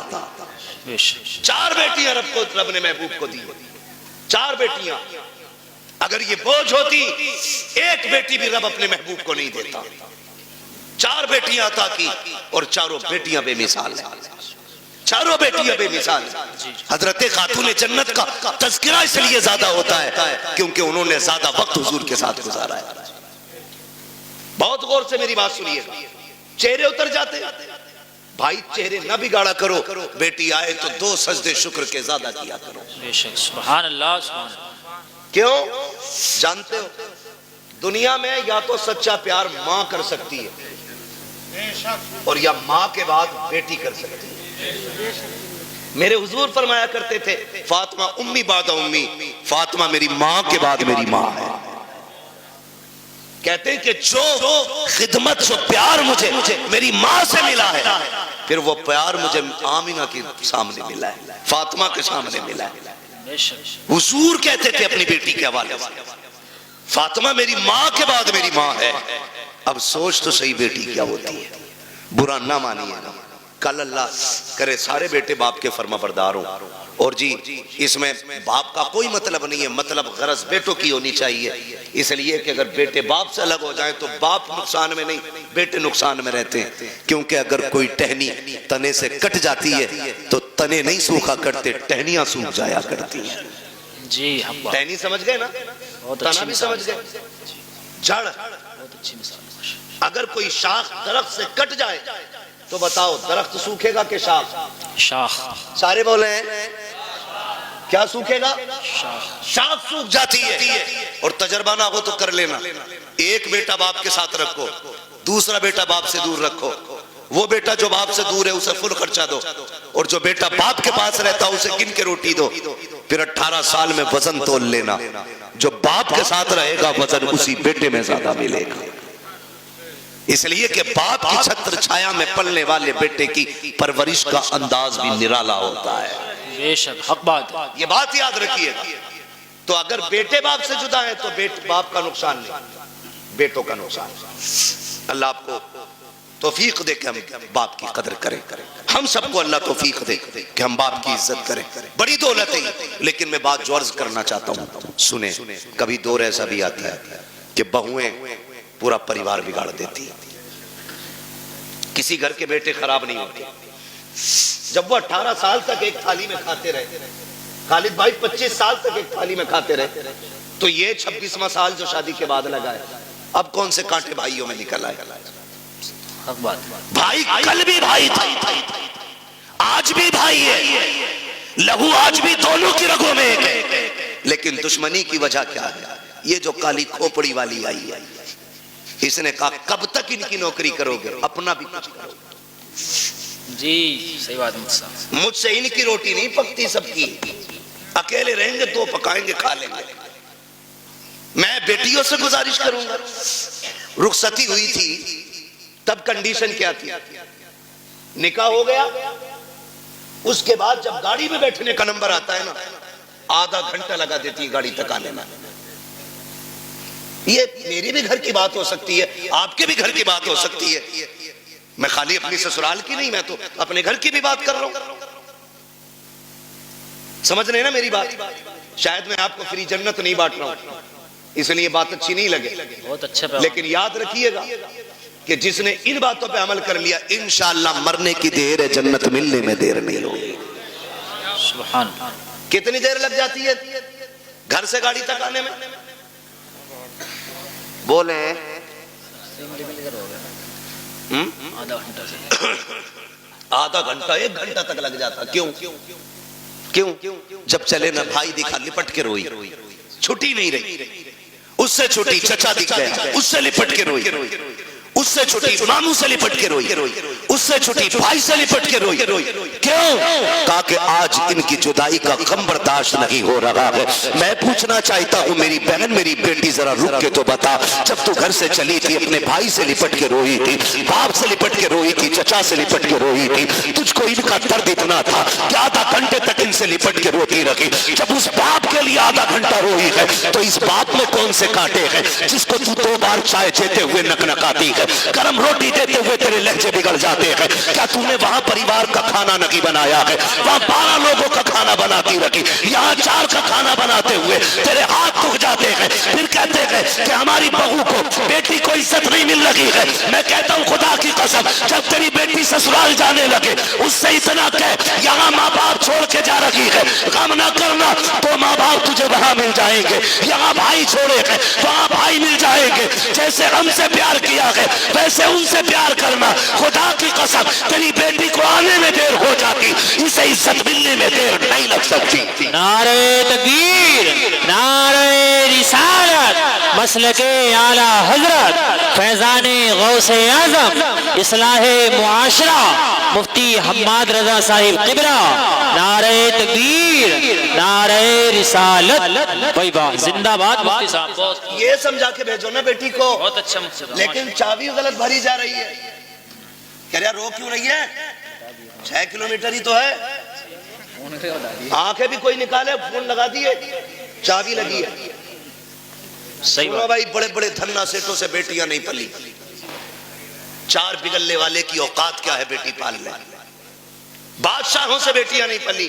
4 बेटियां रब ने महबूब को दी, 4 बेटियां। अगर ये बोझ होती, एक बेटी भी रब अपने महबूब को नहीं देता। 4 बेटियां अता की और चारों बेटियां बेमिसाल हैं, चारों बेटियां बेमिसाल। हजरत खातून जन्नत का तज़किरा इसलिए ज्यादा होता है क्योंकि उन्होंने ज्यादा वक्त हुजूर के साथ गुजारा है। बहुत गौर से मेरी बात सुनिएगा, चेहरे उतर जाते भाई, चेहरे न बिगाड़ा करो। बेटी आए तो 2 सजदे शुक्र के ज्यादा किया करो। सुभान अल्लाह, सुभान अल्लाह। क्यों? जानते हो दुनिया में या तो सच्चा प्यार माँ कर सकती है और या माँ के बाद बेटी कर सकती है। मेरे हुजूर फरमाया करते थे, फातिमा उम्मी बादा उम्मी, फातिमा मेरी माँ के बाद मेरी माँ है। कहते हैं कि जो खिदमत, जो प्यार मुझे मेरी माँ से मिला है, फिर वो प्यार मुझे आमिना के सामने मिला है, फातिमा के सामने मिला है। हुजूर कहते थे अपनी बेटी के हवाले से, फातिमा मेरी माँ के बाद मेरी माँ है। अब सोच तो सही बेटी क्या होती है, बुरा ना मानिए ना। कल अल्लाह करे सारे बेटे बाप के फर्माबरदार हों। और जी इसमें बाप का कोई मतलब नहीं है, मतलब गरज बेटों की होनी चाहिए। इसलिए कि अगर बेटे बाप से अलग हो जाए तो बाप नुकसान में नहीं, बेटे नुकसान में रहते हैं। क्योंकि अगर कोई टहनी तने से कट जाती है तो तने नहीं सूखा करते, टहनियां सूख जाया करती हैं। जी हम टहनी समझ गए ना, तना भी समझ गए, जड़। बहुत अच्छी मिसाल। अगर कोई शाख दरख्त से कट जाए तो बताओ दरख्त सूखेगा कि शाख? शाख। सारे बोले हैं क्या सूखेगा? शाख। शाख सूख जाती है। और तजर्बा ना हो तो कर लेना, एक बेटा बाप के साथ रखो, दूसरा बेटा बाप से दूर रखो। वो बेटा जो बाप से दूर है उसे फुल खर्चा दो, और जो बेटा बाप के पास रहता है उसे गिन के रोटी दो। फिर 18 साल में वजन तोल लेना, जो बाप के साथ रहेगा वजन उसी बेटे में ज्यादा मिलेगा। इसलिए कि बाप की छत्र छाया में पलने वाले बेटे की परवरिश का अंदाज भी निराला होता है। बेशक हक बात, ये बात याद रखिएगा। तो अगर बेटे बाप से जुदा है तो बाप का नुकसान नहीं, बेटों का नुकसान। अल्लाह आपको तौफीक दे कि हम बाप की कदर करें। हम सबको अल्लाह तौफीक दे कि हम बाप की इज्जत करें। बड़ी दौलत है। लेकिन मैं बात जो अर्ज करना चाहता हूँ, सुने। कभी दौर ऐसा भी आता है कि बहुएं पूरा परिवार बिगाड़ देती है। किसी घर के बेटे खराब नहीं होते। जब वो 18 साल तक एक थाली में खाते रहे, खालिद भाई 25 साल तक एक थाली में खाते रहे, तो ये 26वां साल जो शादी के बाद लगा है, अब कौन से कांटे भाइयों में निकल आए? हक बात। भाई कल भी भाई था, आज भी भाई है, लहू आज भी दोनों की रगों में एक है। लेकिन दुश्मनी की वजह क्या है? ये जो काली खोपड़ी वाली आई है, इसने कहा कब तक इनकी नौकरी करोगे, अपना भी कुछ करो। जी सही बात। मुझसे इनकी रोटी नहीं पकती, सबकी। अकेले रहेंगे 2 पकाएंगे, खा लेंगे। मैं बेटियों से गुजारिश करूंगा। रुखसती हुई थी तब कंडीशन क्या थी? निकाह हो गया, उसके बाद जब गाड़ी में बैठने का नंबर आता है ना, आधा घंटा लगा देती है गाड़ी तक आने में। ये मेरी भी घर की बात हो सकती है, आपके भी घर की बात हो सकती है। मैं खाली अपनी ससुराल की नहीं, मैं तो अपने घर की भी बात कर रहा हूं। समझ रहे हैं ना मेरी बात? शायद मैं आपको फ्री जन्नत नहीं बांट रहा हूं, इसलिए बात अच्छी नहीं लगे। बहुत अच्छा। लेकिन याद रखिएगा कि जिसने इन बातों पे अमल कर लिया, इंशाअल्लाह मरने की देर है, जन्नत मिलने में देर नहीं होगी। सुभान। कितनी देर लग जाती है घर से गाड़ी तक आने में? बोले आधा घंटा 1 घंटा तक लग जाता। क्यों? जब चले ना भाई दिखा, लिपट के रोई, छुट्टी नहीं रही। उससे छोटी चचा दिख गया, उससे लिपट के रोई। उससे छुटी मामू से लिपट के रोई, उससे छुटी भाई से लिपट के रोई। क्यों? कहा कि आज इनकी जुदाई का गम बर्दाश्त नहीं हो रहा है। मैं पूछना चाहता हूँ मेरी बहन, मेरी बेटी, जरा रुक के तो बता, जब तू घर से चली थी अपने भाई से लिपट के रोई थी, बाप से लिपट के रोई थी, चचा से लिपट के रोई थी, तुझको इनका दर्द इतना था कि आधा घंटे तक इनसे लिपट के रोती रही। जब उस बाप के लिए आधा घंटा रोई है तो इस बाप में कौन से कांटे हैं जिसको तू 2 बार चाय देते हुए नकनकाती है, गरम रोटी देते हुए तेरे लहजे बिगड़ जाते हैं। क्या तूने वहां परिवार का खाना नहीं बनाया है? वहां 12 लोगों का खाना बनाती रखी, यहाँ 4 का खाना बनाते हुए तेरे हाथ दुख जाते हैं। फिर कहते हैं कि हमारी बहू को, बेटी को इज्जत नहीं मिल रही है। मैं कहता हूँ खुदा की कसम, जब तेरी बेटी ससुराल जाने लगे उससे इतना कह, यहाँ माँ बाप छोड़ के जा रही है, गम ना करना, तो माँ बाप तुझे वहां मिल जाएंगे। यहाँ भाई छोड़े हैं, वहां भाई मिल जाएंगे। जैसे हमसे प्यार किया है वैसे उनसे प्यार करना। खुदा की कसम, तेरी बेटी को आने में देर हो जाती, इसे इज्जत मिलने में देर नहीं लग सकती। नारे तकबीर, नारे रिसालत, मसलके आला हजरत, फैजाने गौसे आजम, इस्लाहे मुआशरा, मुफ्ती हम्माद रजा साहिब किबरा। नारे तकबीर, नारे रिसालत, भाई वाह, जिंदाबाद मुफ्ती साहब। बहुत ये समझा के भेजो ना बेटी को। बहुत अच्छा मुफ्ती साहब। लेकिन चाबी गलत भरी जा रही है। कह रहा रो क्यों रही है? 6 किलोमीटर ही तो है। आंखें भी कोई निकाले, फोन लगा दिए, चाबी लगी है। सही बात भाई, बड़े बड़े धन्ना सेठों से बेटियां नहीं पली। 4 बिगलने वाले की औकात क्या है बेटी पाल ले? बादशाहों से बेटियां नहीं पली।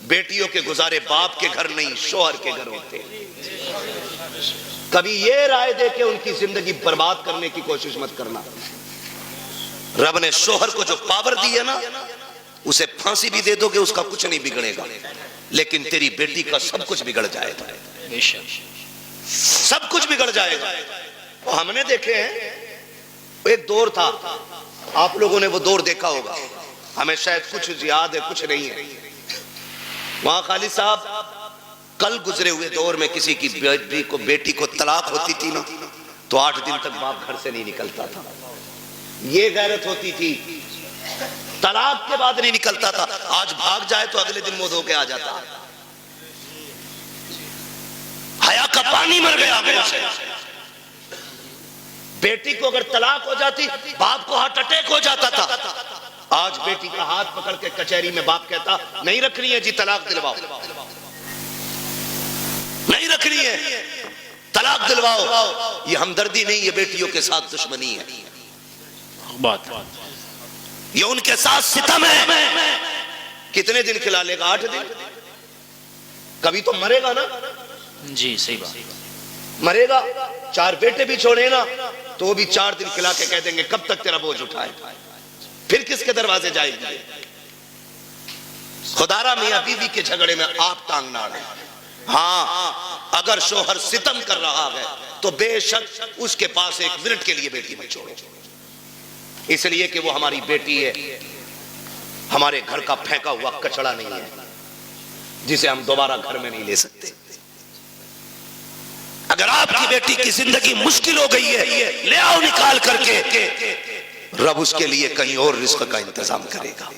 बेटियों के गुजारे बाप के घर नहीं, शोहर के घर होते। कभी ये राय दे के उनकी जिंदगी बर्बाद करने की कोशिश मत करना। रब ने शोहर को जो पावर दी है ना, उसे फांसी भी दे दोगे उसका कुछ नहीं बिगड़ेगा, लेकिन तेरी बेटी का सब कुछ बिगड़ जाएगा, सब कुछ बिगड़ जाएगा। तो हमने देखे हैं, एक दौर था, आप लोगों ने वो दौर देखा होगा, हमें शायद कुछ याद है कुछ नहीं है। वहां खालिद साहब, कल गुजरे हुए दौर में किसी की बेटी को तलाक होती थी ना, तो 8 दिन तक बाप घर से नहीं निकलता था। ये गैरत होती थी, तलाक के बाद नहीं निकलता था। आज भाग जाए तो अगले दिन मुंह धो के आ जाता। हया का पानी मर गया मुझसे। बेटी को अगर तलाक हो जाती, बाप को हार्ट अटैक हो जाता था। आज बेटी का हाथ पकड़ के कचहरी में बाप कहता, नहीं रखनी है जी, तलाक दिलवाओ, नहीं रखनी है, तलाक दिलवाओ। ये हमदर्दी नहीं, ये बेटियों के साथ दुश्मनी है, बात ये उनके साथ सितम है। कितने दिन खिला लेगा? 8 दिन। कभी तो मरेगा ना जी, सही बात, मरेगा। 4 बेटे भी छोड़े ना, तो भी 4 दिन खिला के कह देंगे कब तक तेरा बोझ उठाए, फिर किसके दरवाजे जाएगी? खुदारा मियां बीवी के झगड़े में आप टांग ना अड़े। हाँ, अगर शोहर सितम कर रहा है तो बेशक उसके पास 1 मिनट के लिए बेटी मत छोड़ो, इसलिए कि वो हमारी बेटी है, हमारे घर का फेंका हुआ कचड़ा नहीं है जिसे हम दोबारा घर में नहीं ले सकते। अगर आपकी बेटी की जिंदगी मुश्किल हो गई है, ले आओ निकाल करके, रब उसके लिए कहीं और रिस्क का इंतजाम करेगा,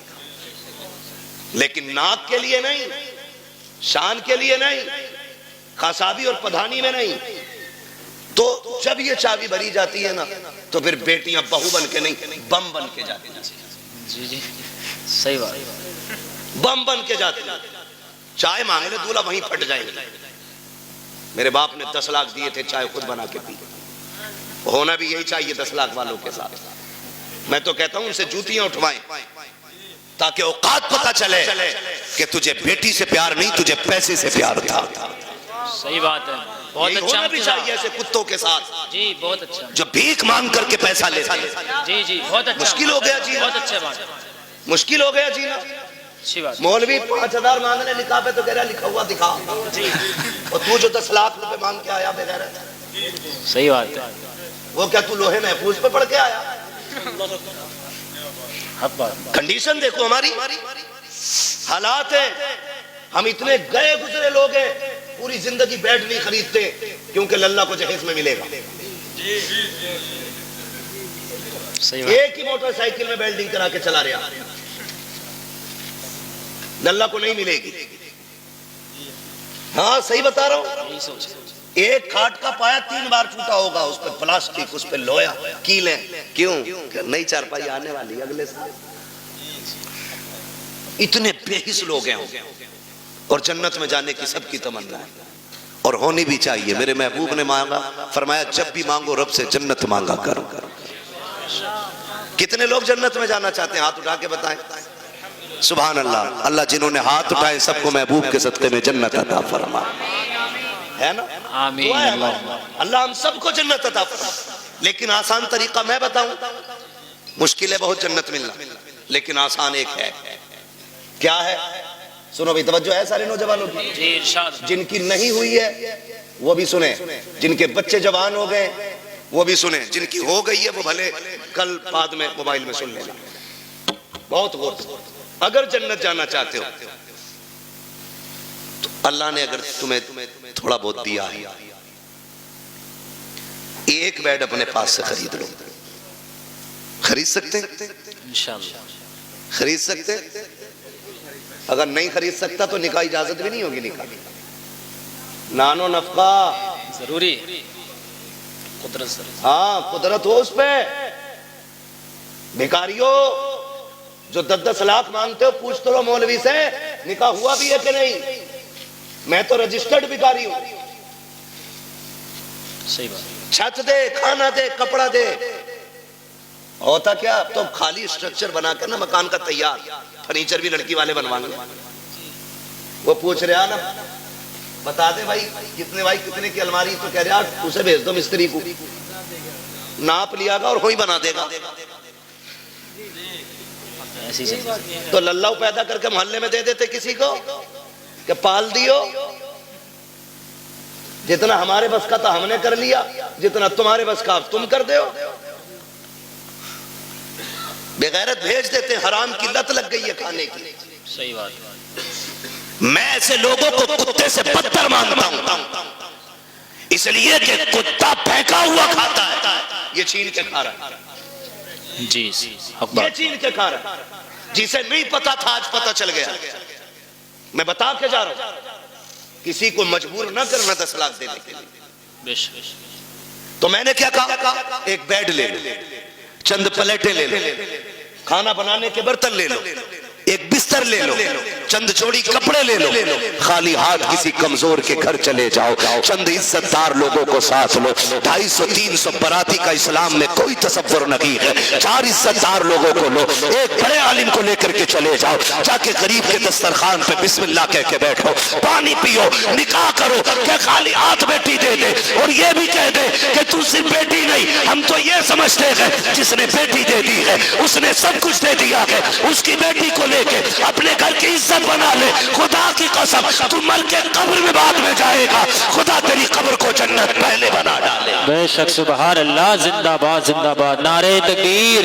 लेकिन नाक के लिए नहीं, शान के लिए नहीं, खासाबी और पधानी में नहीं। तो जब ये चाबी भरी जाती है ना, तो फिर बेटियां बहू बन के नहीं, बम बन के जाती हैं। जी जी, सही बात, बम बन के जाती हैं। चाय मांगे ले दूल्हा वहीं फट जाएंगे। मेरे बाप ने 10 लाख दिए थे, चाय खुद बना के पी। होना भी यही चाहिए 10 लाख वालों के साथ। मैं तो कहता हूं उनसे जूतियां उठवाएं, ताकि औकात पता चले कि तुझे बेटी से प्यार नहीं, तुझे पैसे से प्यार था। सही बात है, बहुत अच्छा होना भी चाहिए ऐसे कुत्तों के साथ जी, बहुत अच्छा, जो भीख मांग करके पैसा लेते हैं। जी जी, बहुत अच्छा, मुश्किल हो गया जी, बहुत अच्छा बात, मुश्किल हो गया जीना। अच्छी बात। मौलवी 5000 मांगने लिखा पे तो कह रहा लिखा हुआ दिखा जी, और तू जो 10 लाख रुपए मांग के आया बेगैर, सही बात है, वो क्या तू लोहे महफूज पे पढ़ के आया? कंडीशन देखो हमारी, हालात है। हम इतने गए गुजरे लोग हैं, पूरी जिंदगी बेड नहीं खरीदते क्योंकि लल्ला को जहेज में मिलेगा। सही बात। एक ही मोटरसाइकिल में वेल्डिंग करा के चला रहा, लल्ला को नहीं मिलेगी। हाँ सही बता रहा हूं। यही सोच। एक खाट का पाया 3 बार फूटा होगा, उस पर प्लास्टिक, उस पर लोहा, कीले। क्यों? नई चारपाई आने वाली अगले साल। इतने बेहिस लोग हैं और जन्नत में जाने की सबकी तमन्ना है और होनी भी चाहिए। मेरे महबूब ने मांगा, फरमाया जब भी मांगो रब से जन्नत मांगा करो। कितने लोग जन्नत में जाना चाहते हैं? हाथ उठा के बताएं। सुभान अल्लाह। अल्लाह जिन्होंने हाथ उठाए सबको महबूब के सदके में जन्नत अता फरमा, है ना? आमीन। अल्लाह हम सबको जन्नत अता फरमा। लेकिन आसान तरीका मैं बताऊं, मुश्किल है बहुत जन्नत मिलना, लेकिन आसान एक है। क्या है? सुनो भाई, तवज्जो है सारे नौजवानों की। जी इरशाद। जिनकी नहीं हुई है वो भी सुने, जिनके बच्चे जवान हो गए वो भी सुने, जिनकी हो गई है वो भले कल बाद में मोबाइल में सुन लेना। बहुत गौर से, अगर जन्नत जाना चाहते हो तो अल्लाह ने अगर तुम्हें थोड़ा बहुत दिया है, एक बेड अपने पास से खरीद लो। खरीद सकते हैं? इंशाअल्लाह खरीद सकते हैं। अगर नहीं खरीद सकता तो निकाह इजाजत भी नहीं होगी। निकाह नानो नफका जरूरी, कुदरत जरूरी। हाँ कुदरत हो उस पे। भिखारियों जो 10-10 लाख मांगते हो, पूछ तो लो मौलवी से निकाह हुआ भी है कि नहीं। मैं तो रजिस्टर्ड भिखारी हूं। सही बात। छत दे, खाना दे, कपड़ा दे। होता क्या, तो खाली स्ट्रक्चर बनाकर ना मकान का तैयार, फर्नीचर भी लड़की वाले बनवाएंगे। वो पूछ रहा ना, बता दे भाई कितने, भाई कितने की अलमारी, तो कह रहा उसे भेज दो मिस्त्री को, नाप लियागा और वही बना देगा। ऐसी तो लल्लाऊ पैदा करके मोहल्ले में दे देते किसी को कि पाल दियो। जितना हमारे बस का था हमने कर लिया, जितना तुम्हारे बस का तुम कर दो। बेगैरत भेज देते, हराम की लत लग गई है खाने की। सही बात। मैं ऐसे लोगों को कुत्ते से बदतर मानता हूं, इसलिए कि कुत्ता फेंका हुआ खाता है, ये छीन के खा रहा है। जी ये छीन के खा रहा है। जिसे नहीं पता था आज पता चल गया। मैं बता के जा रहा हूं, किसी को मजबूर ना करना 10 लाख देने के लिए। तो मैंने क्या कहा, एक बेड ले लो, चंद प्लेटें ले लो, खाना बनाने के बर्तन ले लो, एक बिस्तर ले लो, चंद जोड़ी कपड़े ले लो, खाली हाथ किसी कमजोर के घर चले जाओ, चंद इज्जतदार लोगों को साथ लो। 250-300 बराती का इस्लाम में कोई तसव्वुर नहीं है। 4 इज्जतदार लोगों को लो, एक बड़े आलिम को लेकर के चले जाओ, जाके गरीब के दस्तरखान पे बिस्मिल्लाह कह के बैठो, पानी पियो, निकाह करो, क्या खाली हाथ बेटी दे दे और ये भी कह दे कि तू सिर्फ बेटी नहीं, हम तो ये समझते हैं जिसने बेटी दे दी है उसने सब कुछ दे दिया है। उसकी बेटी को लेके अपने घर की इज्जत बना ले। खुदा की कसम, तू मर के कब्र में बाद में जाएगा, खुदा तेरी कब्र को जन्नत पहले बना डाले। बेशक। सुभान अल्लाह। जिंदाबाद जिंदाबाद। नारे तकबीर,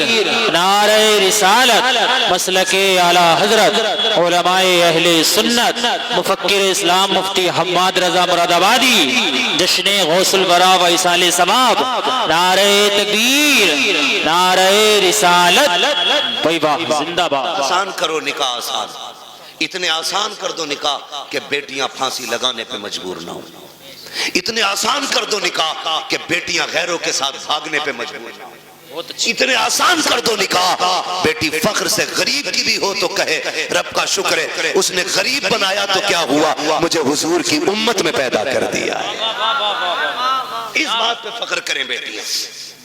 नारे रिसालत, मसलके आला हजरत, उलमाए अहले सुन्नत, मुफक्किर इस्लाम मुफ्ती हम्माद रजा मुरादाबादी, जश्ने गौसुल बरा व इसाले समाब। नारे तकबीर, नारे रिसालत। भाई वाह, जिंदाबाद। आसान करो निकाह, आसान, इतने आसान कर दो निकाह कि बेटियां फांसी लगाने पे मजबूर ना हो। इतने आसान कर दो निकाह कि बेटियां गैरों के साथ भागने पे मजबूर ना हो। इतने आसान कर दो निकाह, बेटी फख्र से गरीब की भी हो तो कहे रब का शुक्र है उसने गरीब बनाया तो क्या हुआ, मुझे हुजूर की उम्मत में पैदा कर दिया है। इस बात पे फख्र करें बेटियां।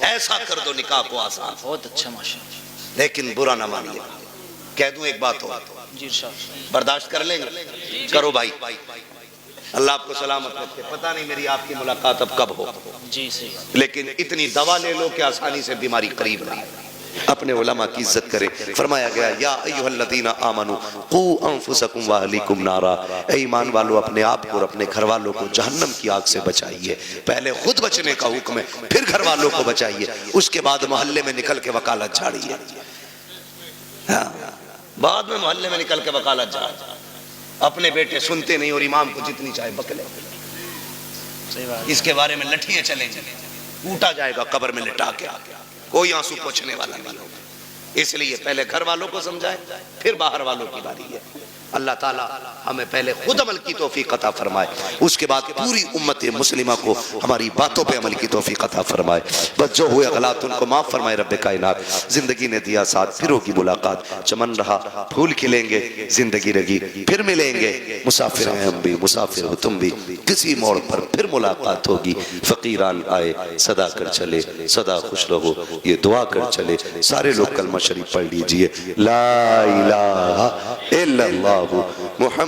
ऐसा कर दो निकाह को आसान। बहुत अच्छा माशाअल्लाह। लेकिन बुरा ना मानिए, कह दूं एक बात हो, जी साहब। बर्दाश्त कर लेंगे? करो भाई, अल्लाह आपको सलामत रखे। पता नहीं मेरी आपकी मुलाकात अब कब हो। जी सही। लेकिन इतनी दवा ले लो कि आसानी से बीमारी करीब नहीं। अपने उलमा की इज्जत करें। फरमाया गया या अय्युहल्लज़ीना आमनू कू अनफुसकुम व अहलीकुम नारा, ऐ ईमान वालों अपने आप को और अपने घर वालों को जहन्नम की आग से बचाइए। पहले खुद बचने का हुक्म है, फिर घर वालों को बचाइए, उसके बाद मोहल्ले में निकल के वकालत झाड़िए। हाँ, बाद में मोहल्ले में निकल के वकालत झाड़। अपने बेटे सुनते नहीं और इमाम को जितनी चाहे बकले। सही बात। इसके बारे में लठियां चलेंगे, कूटा जाएगा कब्र में लिटा के। कोई आंसू पोंछने वाला नहीं होगा। इसलिए पहले घर वालों को समझाए, फिर बाहर वालों की बारी है। अल्लाह ताला हमें पहले खुद अमल की तौफीक अता फरमाए, उसके बाद पूरी उम्मत मुस्लिमा को हमारी बातों पे अमल की तौफीक अता फरमाए। बस जो हुए गलत उनको माफ़ फरमाए रब्बे कायनात। जिंदगी ने दिया साथ, फिर होगी मुलाकात, चमन रहा फूल खिलेंगे, जिंदगी रही फिर मिलेंगे। मुसाफिर हैं हम भी, मुसाफिर हो तुम भी, किसी मोड़ पर फिर मुलाकात होगी। फकीरान आए सदा कर चले, सदा खुश रहो ये दुआ कर चले। सारे लोग कलमा शरीफ पढ़ लीजिए, ला इलाहा इल्लल्लाह मुहम्मद।